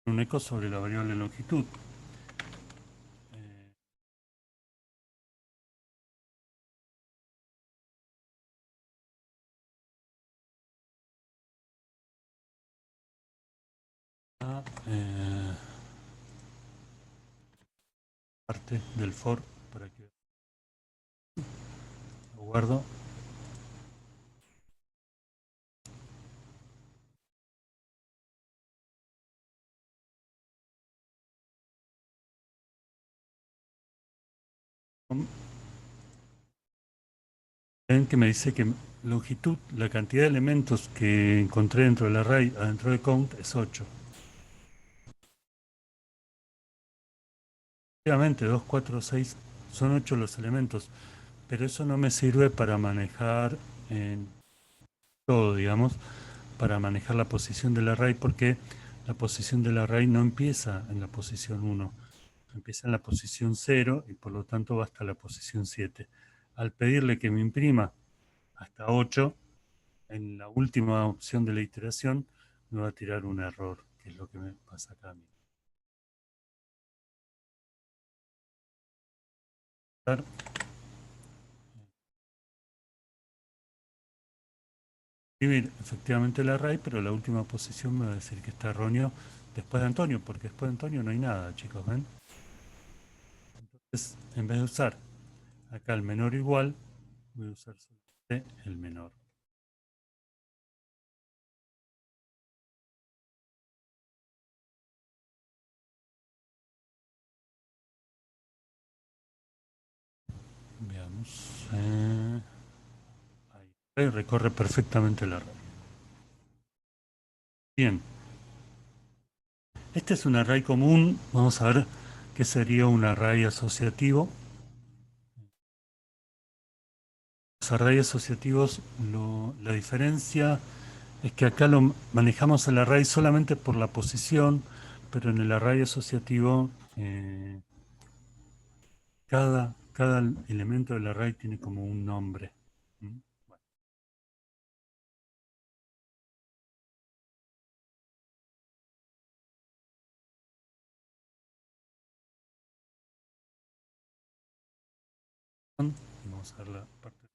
un eco sobre la variable longitud. Eh, parte del for para que lo guardo. Ven que me dice que longitud, la cantidad de elementos que encontré dentro del array, adentro de count, es 8. Obviamente 2, 4, 6 son 8 los elementos, pero eso no me sirve para manejar en todo, digamos, para manejar la posición del array, porque la posición del array no empieza en la posición 1, empieza en la posición 0 y por lo tanto va hasta la posición 7. Al pedirle que me imprima hasta 8, en la última opción de la iteración me va a tirar un error, que es lo que me pasa acá a mí. Escribir efectivamente el array, pero la última posición me va a decir que está erróneo después de Antonio, porque después de Antonio no hay nada, chicos, ¿ven? Entonces, en vez de usar acá el menor igual, voy a usar solamente el menor. Veamos. Ahí recorre perfectamente el array. Bien. Este es un array común. Vamos a ver qué sería un array asociativo. Los arrays asociativos, la diferencia es que acá lo manejamos el array solamente por la posición, pero en el array asociativo cada elemento del array tiene como un nombre. ¿Mm? Bueno, vamos a ver la parte de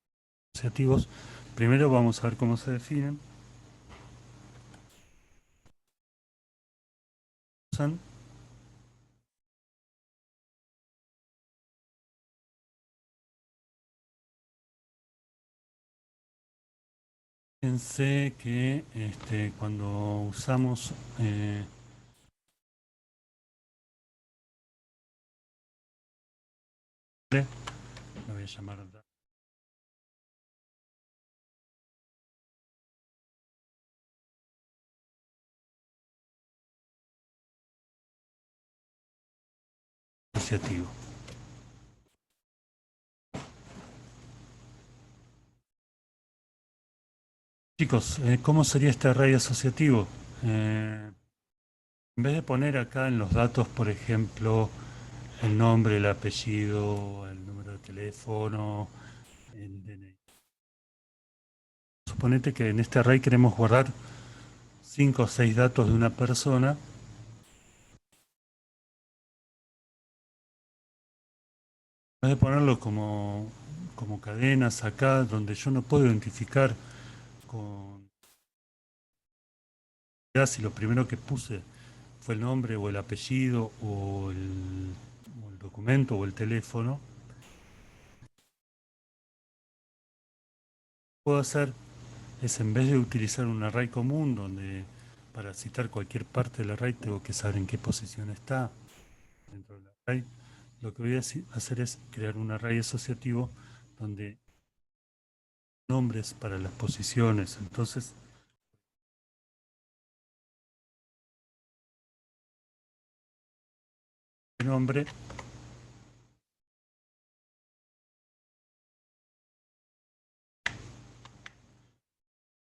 asociativos. Primero vamos a ver cómo se definen. Usan, fíjense que cuando usamos lo voy a llamar asociativo. Chicos, ¿cómo sería este array asociativo? En vez de poner acá en los datos, por ejemplo, el nombre, el apellido, el número de teléfono, el DNI. Suponete que en este array queremos guardar 5 o 6 datos de una persona. En vez de ponerlo como cadenas acá, donde yo no puedo identificar con si lo primero que puse fue el nombre o el apellido o el documento o el teléfono, puedo hacer es en vez de utilizar un array común donde para citar cualquier parte del array tengo que saber en qué posición está dentro del array, lo que voy a hacer es crear un array asociativo donde nombres para las posiciones. Entonces, el nombre,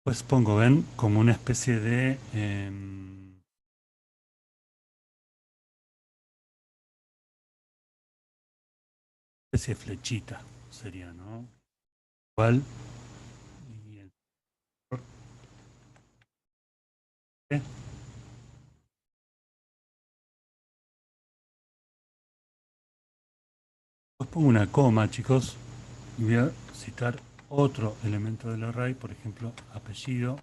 pues pongo, ven, como una especie de especie de flechita sería, ¿no? Igual, y el pues pongo una coma, chicos, y voy a citar otro elemento del array, por ejemplo, apellido.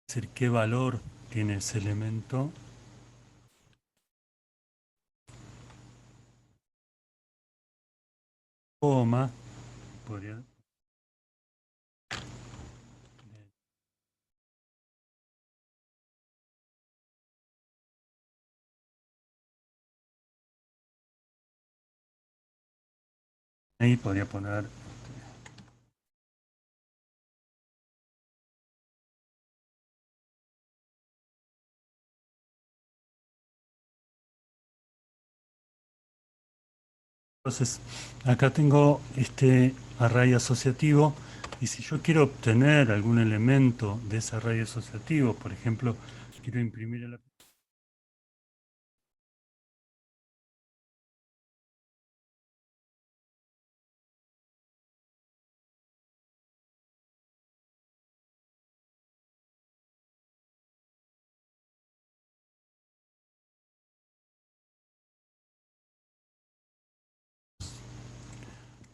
Es decir, qué valor tiene ese elemento. Coma, podría, ahí podría poner. Entonces, acá tengo este array asociativo y si yo quiero obtener algún elemento de ese array asociativo, por ejemplo, quiero imprimir el.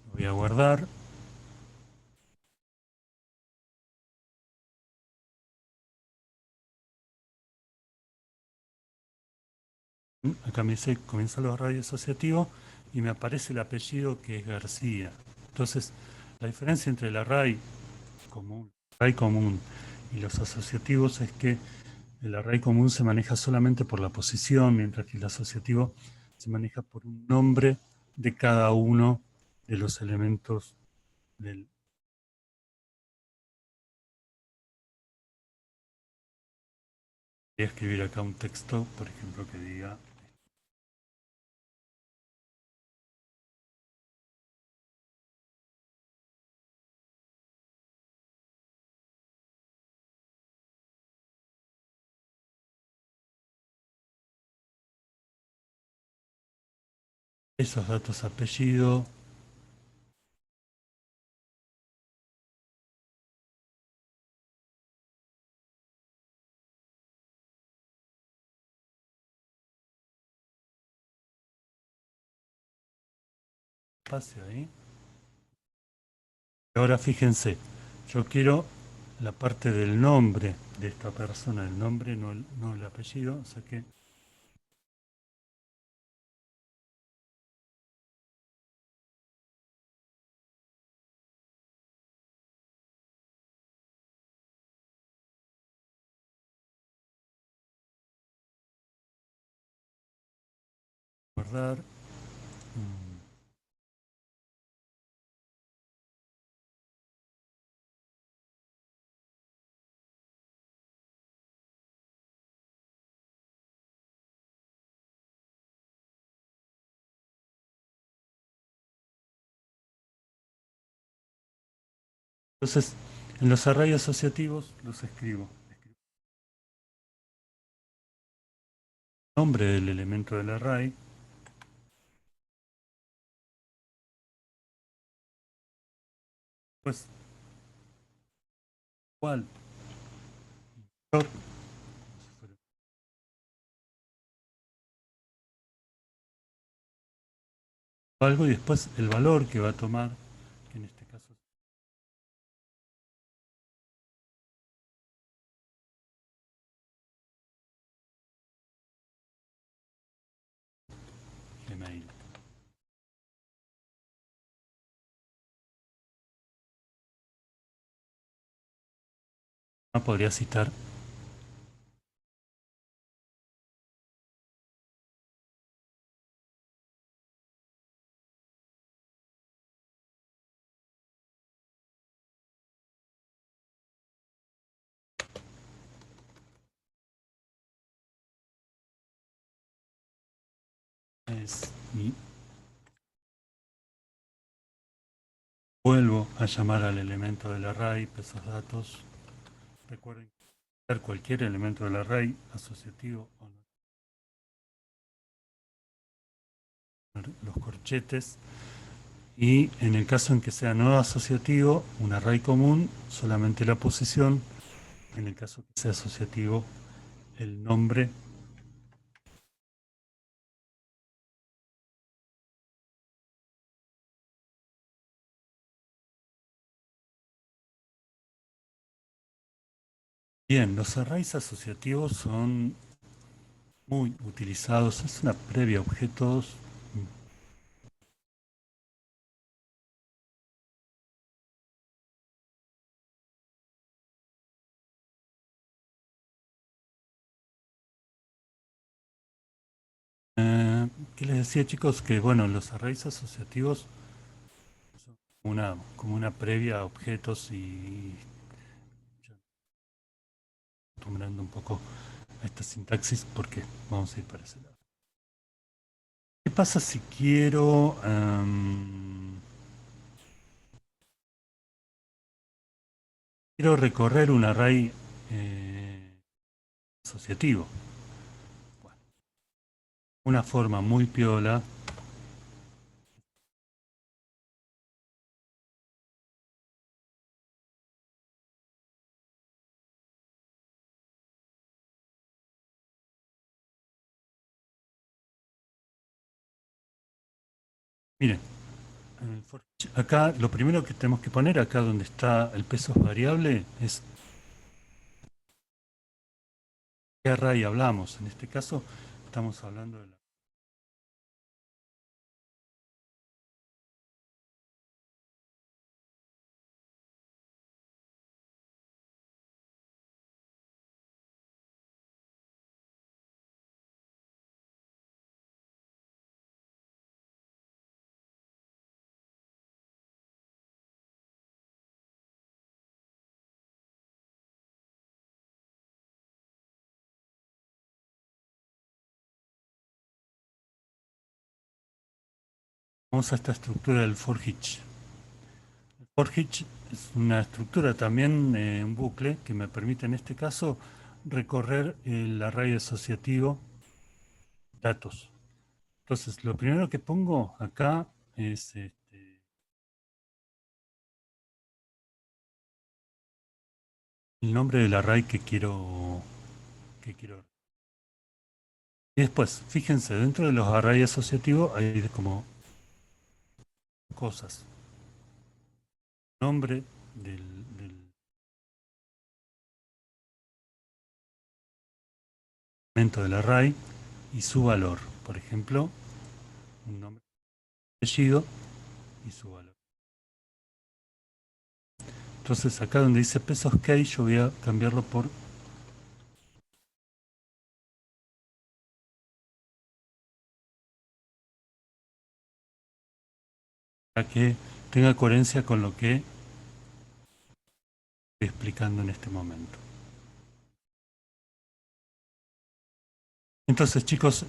Lo voy a guardar. Acá me dice comienza los array asociativos y me aparece el apellido que es García. Entonces, la diferencia entre array común y los asociativos es que el array común se maneja solamente por la posición, mientras que el asociativo se maneja por un nombre de cada uno de los elementos del. Voy a escribir acá un texto, por ejemplo, que diga esos datos, apellido. Espacio ahí. Ahora fíjense, yo quiero la parte del nombre de esta persona, el nombre, no el apellido, o sea que guardar. Entonces, en los arrays asociativos los escribo. Escribo el nombre del elemento del array, pues igual, algo y después el valor que va a tomar, que en este caso es Gmail. No podría citar. Y vuelvo a llamar al elemento del array, pesos datos. Recuerden que cualquier elemento del array, asociativo o no, los corchetes. Y en el caso en que sea no asociativo, un array común, solamente la posición. En el caso que sea asociativo, el nombre Bien, los arrays asociativos son muy utilizados. Es una previa a objetos. ¿Qué les decía, chicos? Que bueno, los arrays asociativos son como una previa a objetos y yo acostumbrando un poco a esta sintaxis porque vamos a ir para ese lado. ¿Qué pasa si quiero recorrer un array asociativo? Bueno, una forma muy piola. Miren, en el for each, acá lo primero que tenemos que poner, acá donde está el peso variable, es qué array hablamos. En este caso estamos hablando de la... Vamos a esta estructura del for each. El for each es una estructura también, un bucle, que me permite en este caso recorrer el array asociativo datos. Entonces, lo primero que pongo acá es el nombre del array que quiero. Y después, fíjense, dentro de los arrays asociativos hay como cosas. Nombre del elemento del array y su valor. Por ejemplo, un nombre, apellido y su valor. Entonces, acá donde dice pesos K, yo voy a cambiarlo por para que tenga coherencia con lo que estoy explicando en este momento. Entonces, chicos,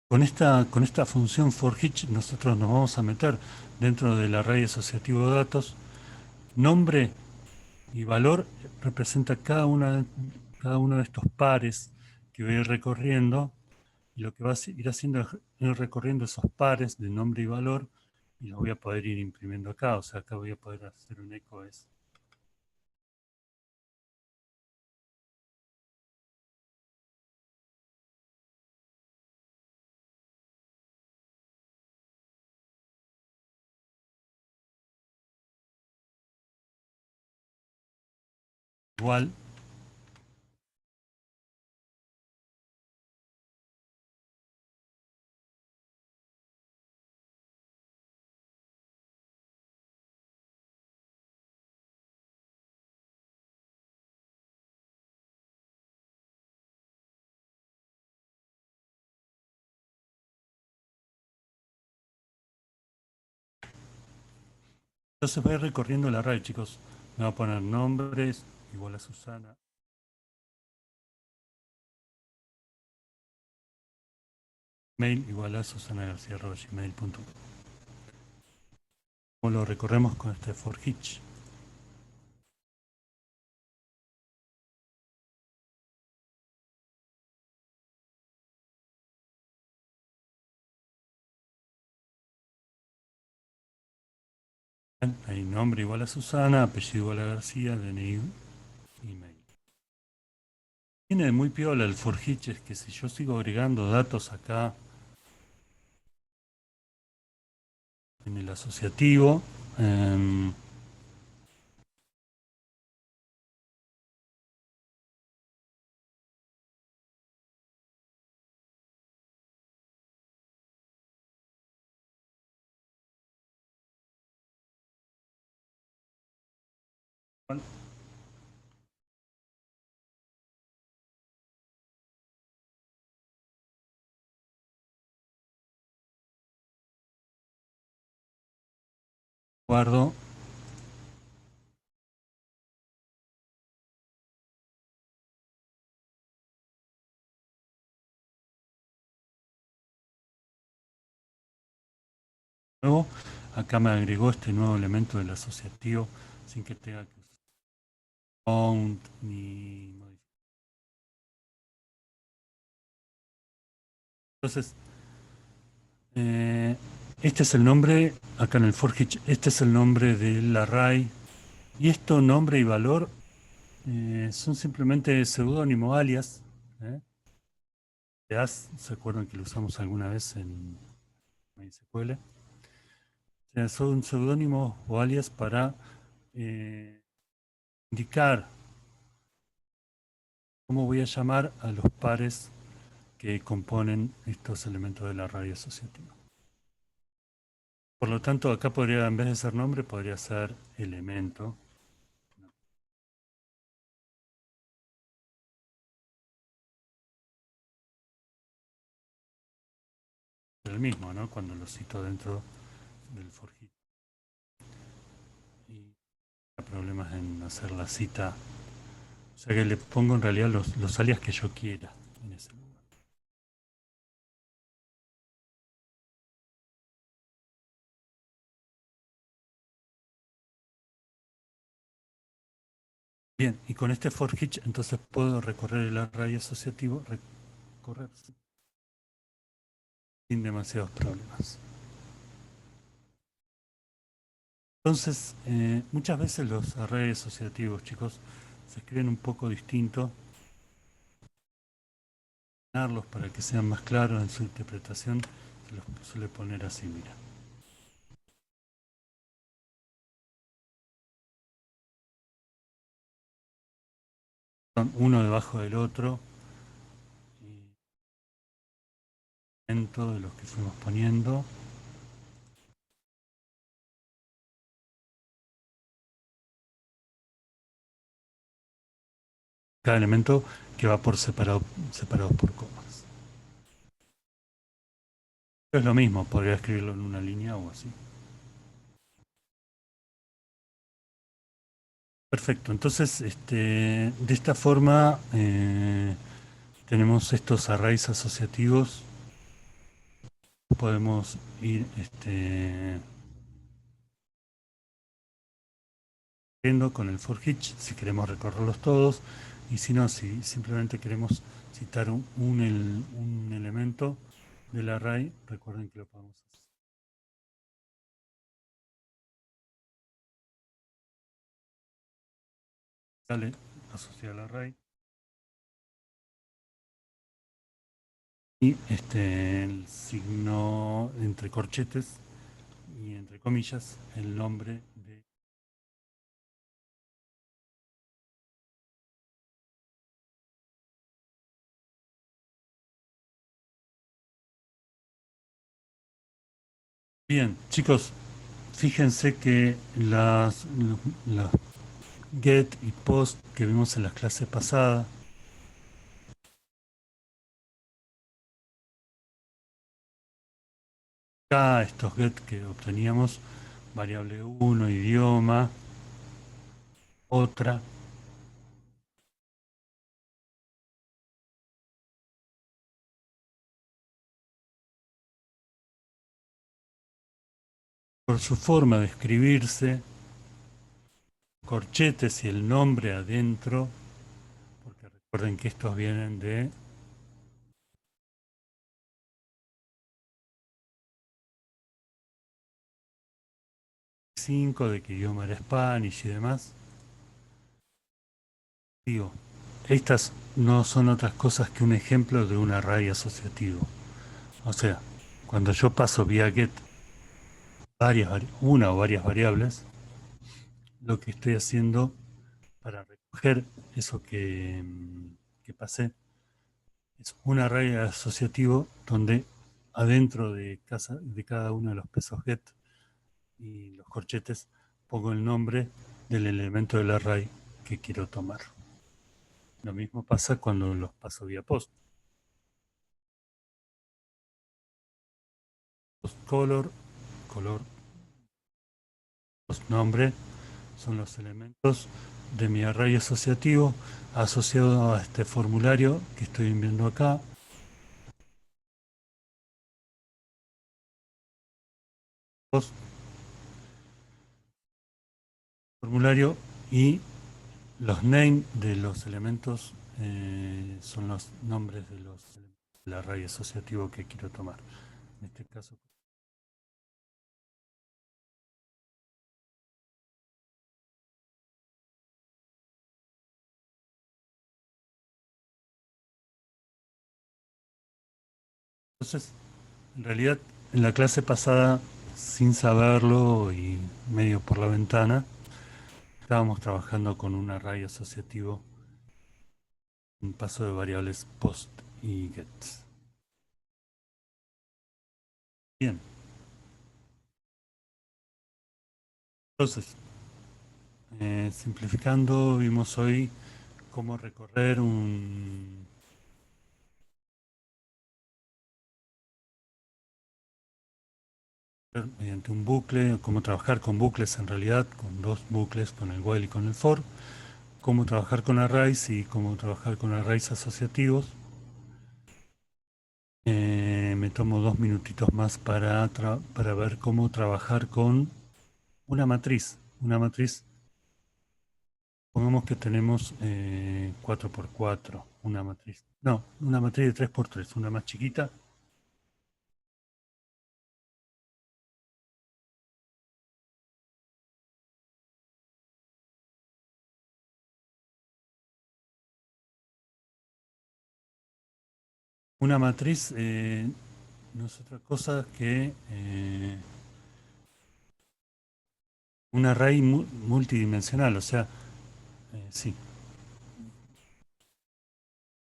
con esta función for each nosotros nos vamos a meter dentro del array asociativo de datos. Nombre y valor representa cada uno de estos pares que voy a ir recorriendo, y lo que va a ir haciendo es ir recorriendo esos pares de nombre y valor y los voy a poder ir imprimiendo acá. O sea, acá voy a poder hacer un eco es igual. Entonces voy recorriendo el array, chicos. Me voy a poner nombres igual a Susana. Mail igual a susanagarcia@gmail.com. Como lo recorremos con este for each. Ahí nombre igual a Susana, apellido igual a García, DNI, email. Tiene de muy piola el for each es que si yo sigo agregando datos acá en el asociativo, ¿Cuál? Guardo. Nuevo. Acá me agregó este nuevo elemento del asociativo sin que tenga que usar count ni modificar. Entonces, este es el nombre, acá en el for each, este es el nombre del array. Y esto, nombre y valor, son simplemente seudónimo, alias. ¿eh? ¿Se acuerdan que lo usamos alguna vez en MySQL? O sea, son seudónimos o alias para indicar cómo voy a llamar a los pares que componen estos elementos del array asociativo. Por lo tanto, acá podría, en vez de ser nombre, podría ser elemento. El mismo, ¿no? Cuando lo cito dentro del for each. Y hay problemas en hacer la cita. O sea que le pongo en realidad los alias que yo quiera en ese lugar. Bien, y con este for each entonces puedo recorrer el array asociativo, recorrer sin demasiados problemas. Entonces, muchas veces los arrays asociativos, chicos, se escriben un poco distinto. Para que sean más claros en su interpretación, se los suele poner así, mira. Son uno debajo del otro, y dentro de los que fuimos poniendo. Cada elemento que va por separados por comas. Es lo mismo, podría escribirlo en una línea o así. Perfecto, entonces de esta forma tenemos estos arrays asociativos. Podemos ir con el for each si queremos recorrerlos todos, y si no, si simplemente queremos citar un elemento del array, recuerden que lo podemos hacer. Dale, asociar al array. Y el signo entre corchetes y entre comillas, el nombre de... Bien, chicos, fíjense que las get y post que vimos en las clases pasadas, acá estos get que obteníamos, variable 1, idioma, otra, por su forma de escribirse, corchetes y el nombre adentro, porque recuerden que estos vienen de 5, de que idioma era Spanish y demás. Digo, estas no son otras cosas que un ejemplo de un array asociativo. O sea, cuando yo paso vía get una o varias variables, lo que estoy haciendo para recoger eso que pasé es un array asociativo donde adentro de cada uno de los pesos get y los corchetes pongo el nombre del elemento del array que quiero tomar. Lo mismo pasa cuando los paso vía post. Post color, color, post nombre, son los elementos de mi array asociativo asociado a este formulario que estoy viendo acá. Post, formulario, y los names de los elementos son los nombres de los del array asociativo que quiero tomar. En este caso, entonces, en realidad, en la clase pasada, sin saberlo y medio por la ventana, estábamos trabajando con un array asociativo, un paso de variables post y get. Bien, entonces, simplificando, vimos hoy cómo recorrer un mediante un bucle, cómo trabajar con bucles en realidad, con dos bucles, con el while y con el for, cómo trabajar con arrays y cómo trabajar con arrays asociativos. Me tomo 2 minutitos más para ver cómo trabajar con una matriz. Una matriz, pongamos que tenemos 4x4, una matriz. No, una matriz de 3x3, una más chiquita. Una matriz no es otra cosa que un array multidimensional, o sea, sí,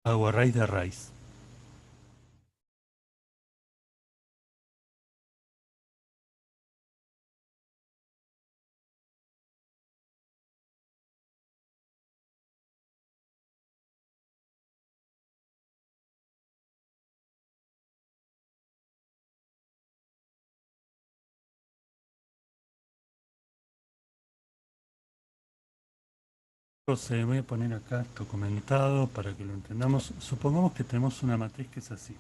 hago arrays de arrays. Entonces voy a poner acá esto comentado para que lo entendamos. Supongamos que tenemos una matriz que es así.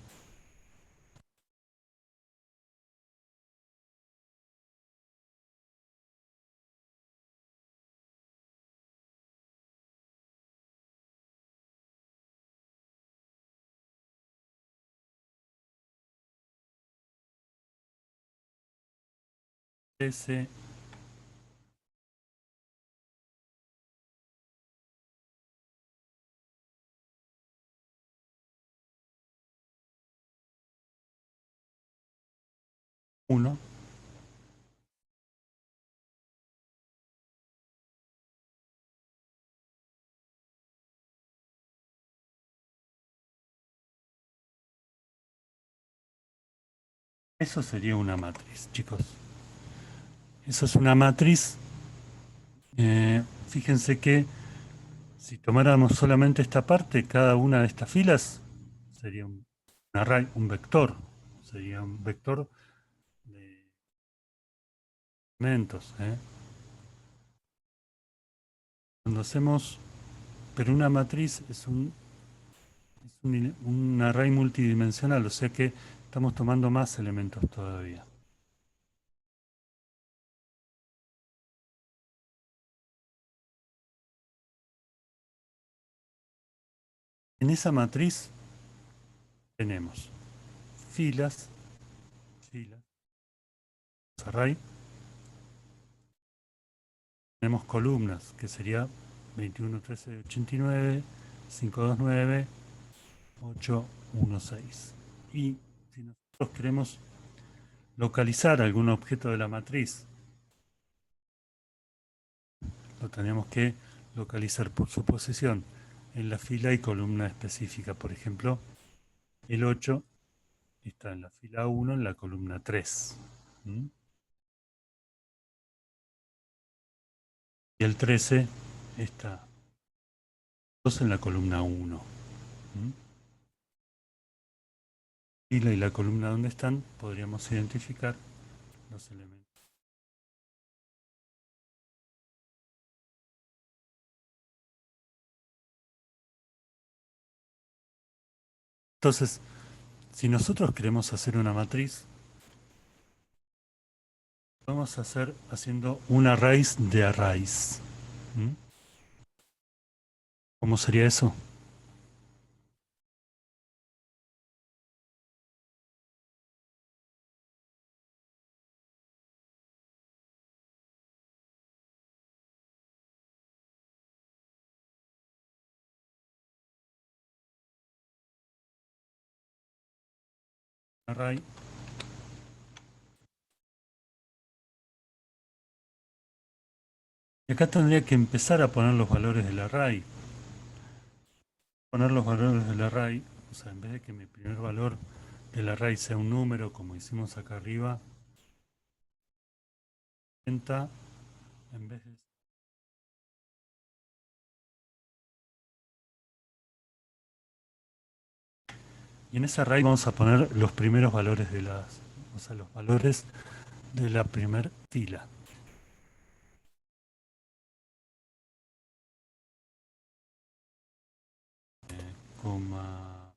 S, 1, eso sería una matriz, chicos. Eso es una matriz. Fíjense que si tomáramos solamente esta parte, cada una de estas filas sería un array, un vector. Sería un vector de elementos. Cuando hacemos, pero una matriz es un array multidimensional, o sea que estamos tomando más elementos todavía. En esa matriz tenemos filas, filas, array, tenemos columnas, que sería 21, 13, 89, 529, 816. Y si nosotros queremos localizar algún objeto de la matriz, lo tenemos que localizar por su posición en la fila y columna específica. Por ejemplo, el 8 está en la fila 1, en la columna 3. ¿Mm? Y el 13 está dos en la columna 1. Fila y la columna donde están, podríamos identificar los elementos. Entonces, si nosotros queremos hacer una matriz, vamos a hacer haciendo una raíz de arrays. ¿Mm? ¿Cómo sería eso? Array. Y acá tendría que empezar a poner los valores del array. Poner los valores del array, o sea, en vez de que mi primer valor del array sea un número, como hicimos acá arriba, en vez de... Y en ese array vamos a poner los primeros valores de las, o sea, los valores de la primer fila. Coma.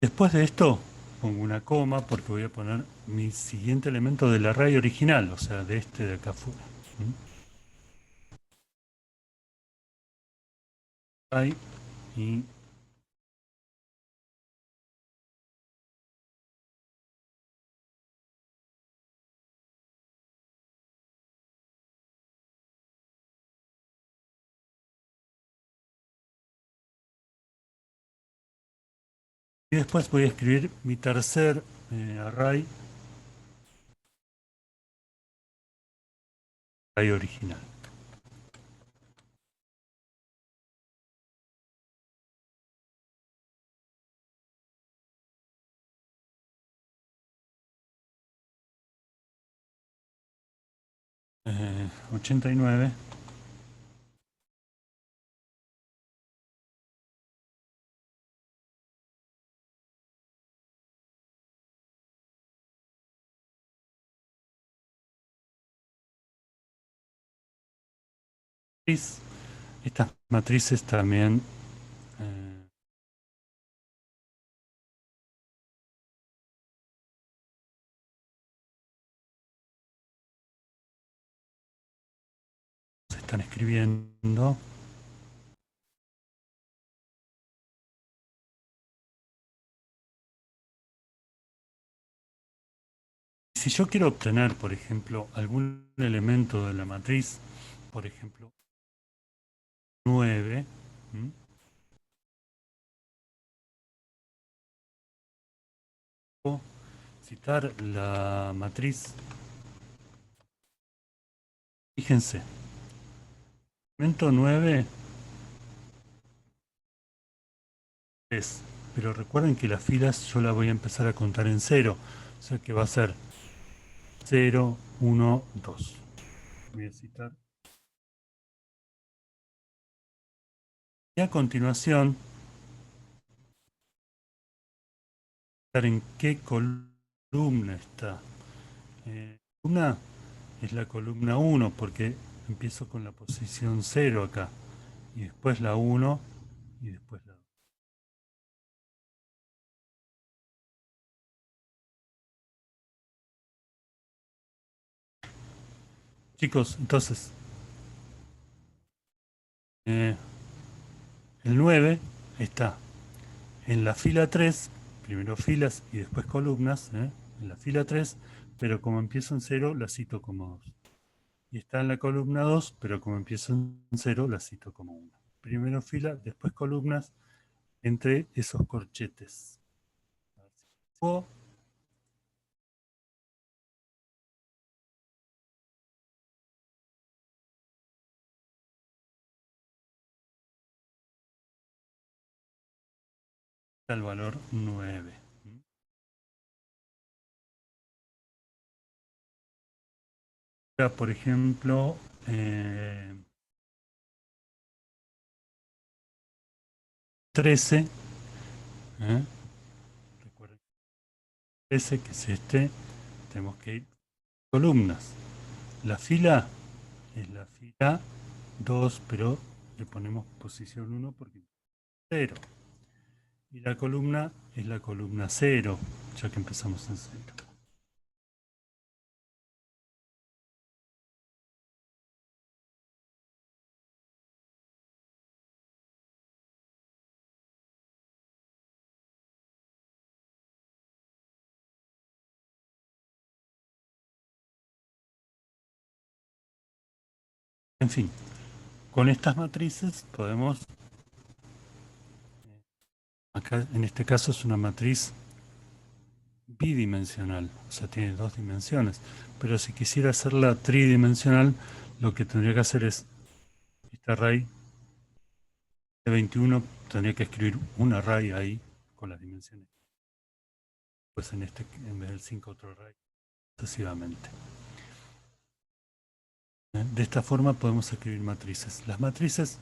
Después de esto pongo una coma porque voy a poner mi siguiente elemento del array original, o sea, de este de acá afuera. Array y después voy a escribir mi tercer array original. Eh, 89. Estas matrices también se están escribiendo. Si yo quiero obtener, por ejemplo, algún elemento de la matriz, por ejemplo, 9, o citar la matriz, fíjense, elemento 9 es, pero recuerden que las filas yo las voy a empezar a contar en cero, o sea que va a ser 0, 1, 2. Voy a citar. Y a continuación, en qué columna está. Una es la columna 1 porque empiezo con la posición 0 acá, y después la 1 y después la 2. Chicos, entonces, eh, el 9 está en la fila 3, primero filas y después columnas, en la fila 3, pero como empiezo en 0, la cito como 2. Y está en la columna 2, pero como empiezo en 0, la cito como 1. Primero fila, después columnas, entre esos corchetes. O el valor 9. Por ejemplo, 13, ¿eh? Recuerden, 13, que es este, tenemos que ir columnas. La fila es la fila 2, pero le ponemos posición 1 porque es 0. Y la columna es la columna 0, ya que empezamos en 0. En fin, con estas matrices podemos, acá en este caso es una matriz bidimensional, o sea, tiene dos dimensiones. Pero si quisiera hacerla tridimensional, lo que tendría que hacer es este array de 21, tendría que escribir un array ahí con las dimensiones. Pues en este, en vez del 5, otro array, sucesivamente. De esta forma podemos escribir matrices. Las matrices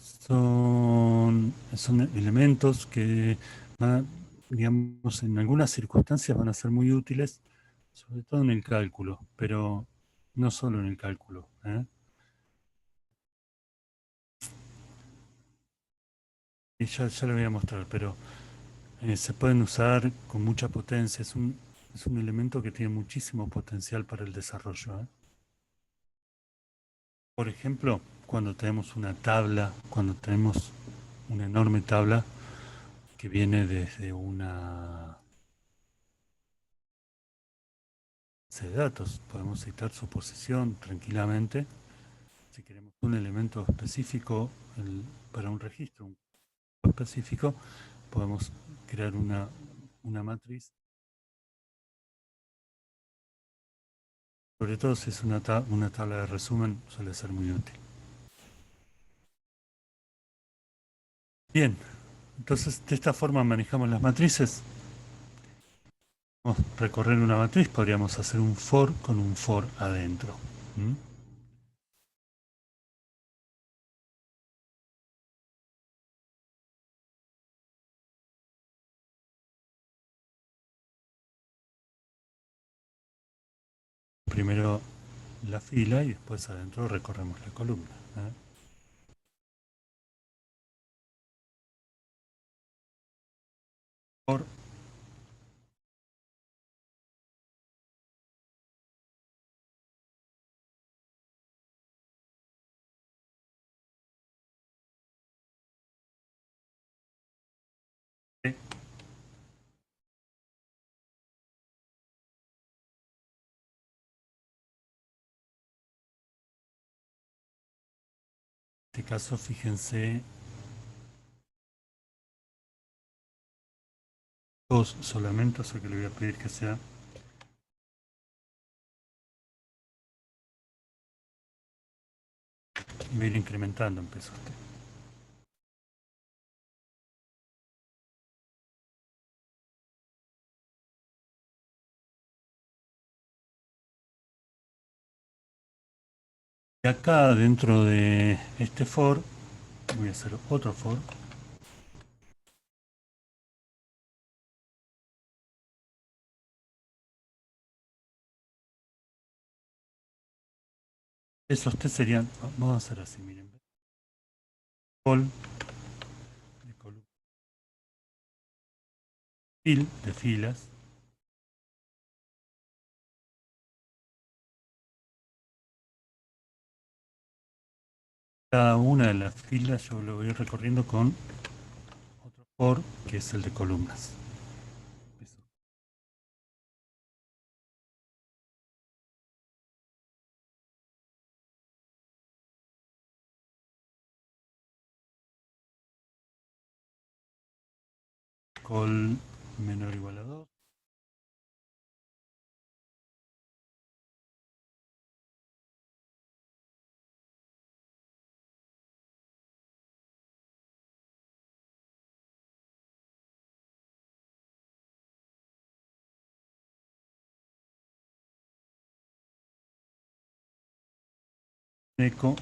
son elementos que, digamos, en algunas circunstancias van a ser muy útiles, sobre todo en el cálculo, pero no solo en el cálculo. Y ya lo voy a mostrar, pero se pueden usar con mucha potencia. Es un elemento que tiene muchísimo potencial para el desarrollo. Por ejemplo, cuando tenemos una tabla, cuando tenemos una enorme tabla que viene desde una base de datos, podemos citar su posición tranquilamente. Si queremos un elemento específico para un registro específico, podemos crear una matriz. Sobre todo si es una tabla de resumen, suele ser muy útil. Bien, entonces de esta forma manejamos las matrices. Vamos a recorrer una matriz, podríamos hacer un for con un for adentro. ¿Mm? Primero la fila y después adentro recorremos la columna. For, en este caso fíjense dos solamente, o sea que le voy a pedir que sea, y voy a ir incrementando, empezó usted. Y acá dentro de este for, voy a hacer otro for. Esos test serían, vamos a hacer así, miren. Col de columna, fil de filas. Cada una de las filas yo lo voy recorriendo con otro for, que es el de columnas. Eso. Col menor o igual a 2. eco.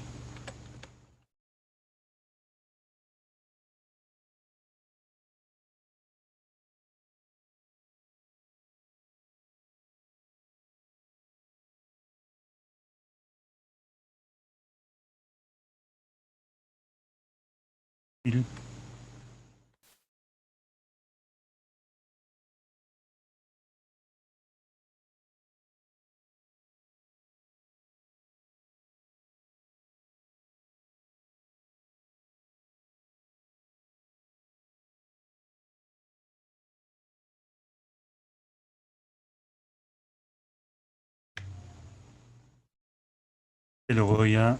Que lo voy a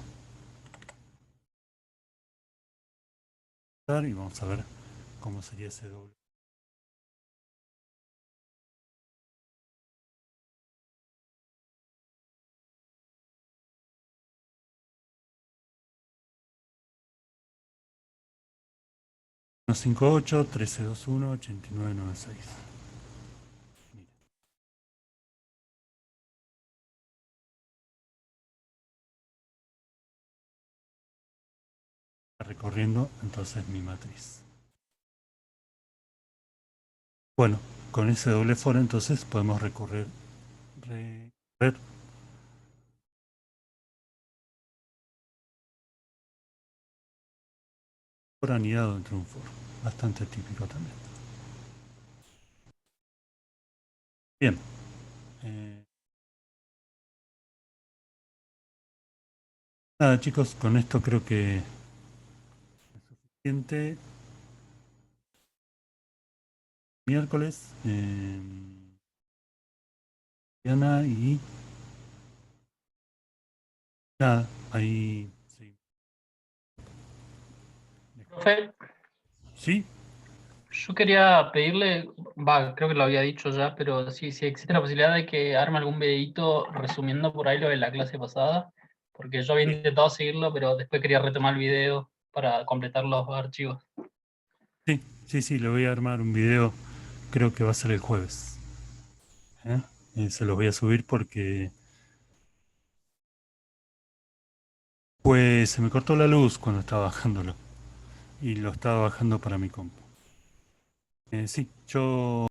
dar y vamos a ver cómo sería ese doble. Uno 58 1321 8996. Recorriendo entonces mi matriz. Bueno, con ese doble for entonces podemos recorrer por anidado entre un for. Bastante típico también. Bien. Nada chicos, con esto creo que es suficiente. Miércoles. Diana y nada, ahí sí. Profe, ¿Sí? yo quería pedirle, creo que lo había dicho ya, pero si existe la posibilidad de que arme algún videito resumiendo por ahí lo de la clase pasada, porque yo había Sí, intentado seguirlo, pero después quería retomar el video para completar los archivos. sí, le voy a armar un video, creo que va a ser el jueves. ¿Eh? Se los voy a subir porque pues se me cortó la luz cuando estaba bajándolo y lo estaba bajando para mi compu. Sí, yo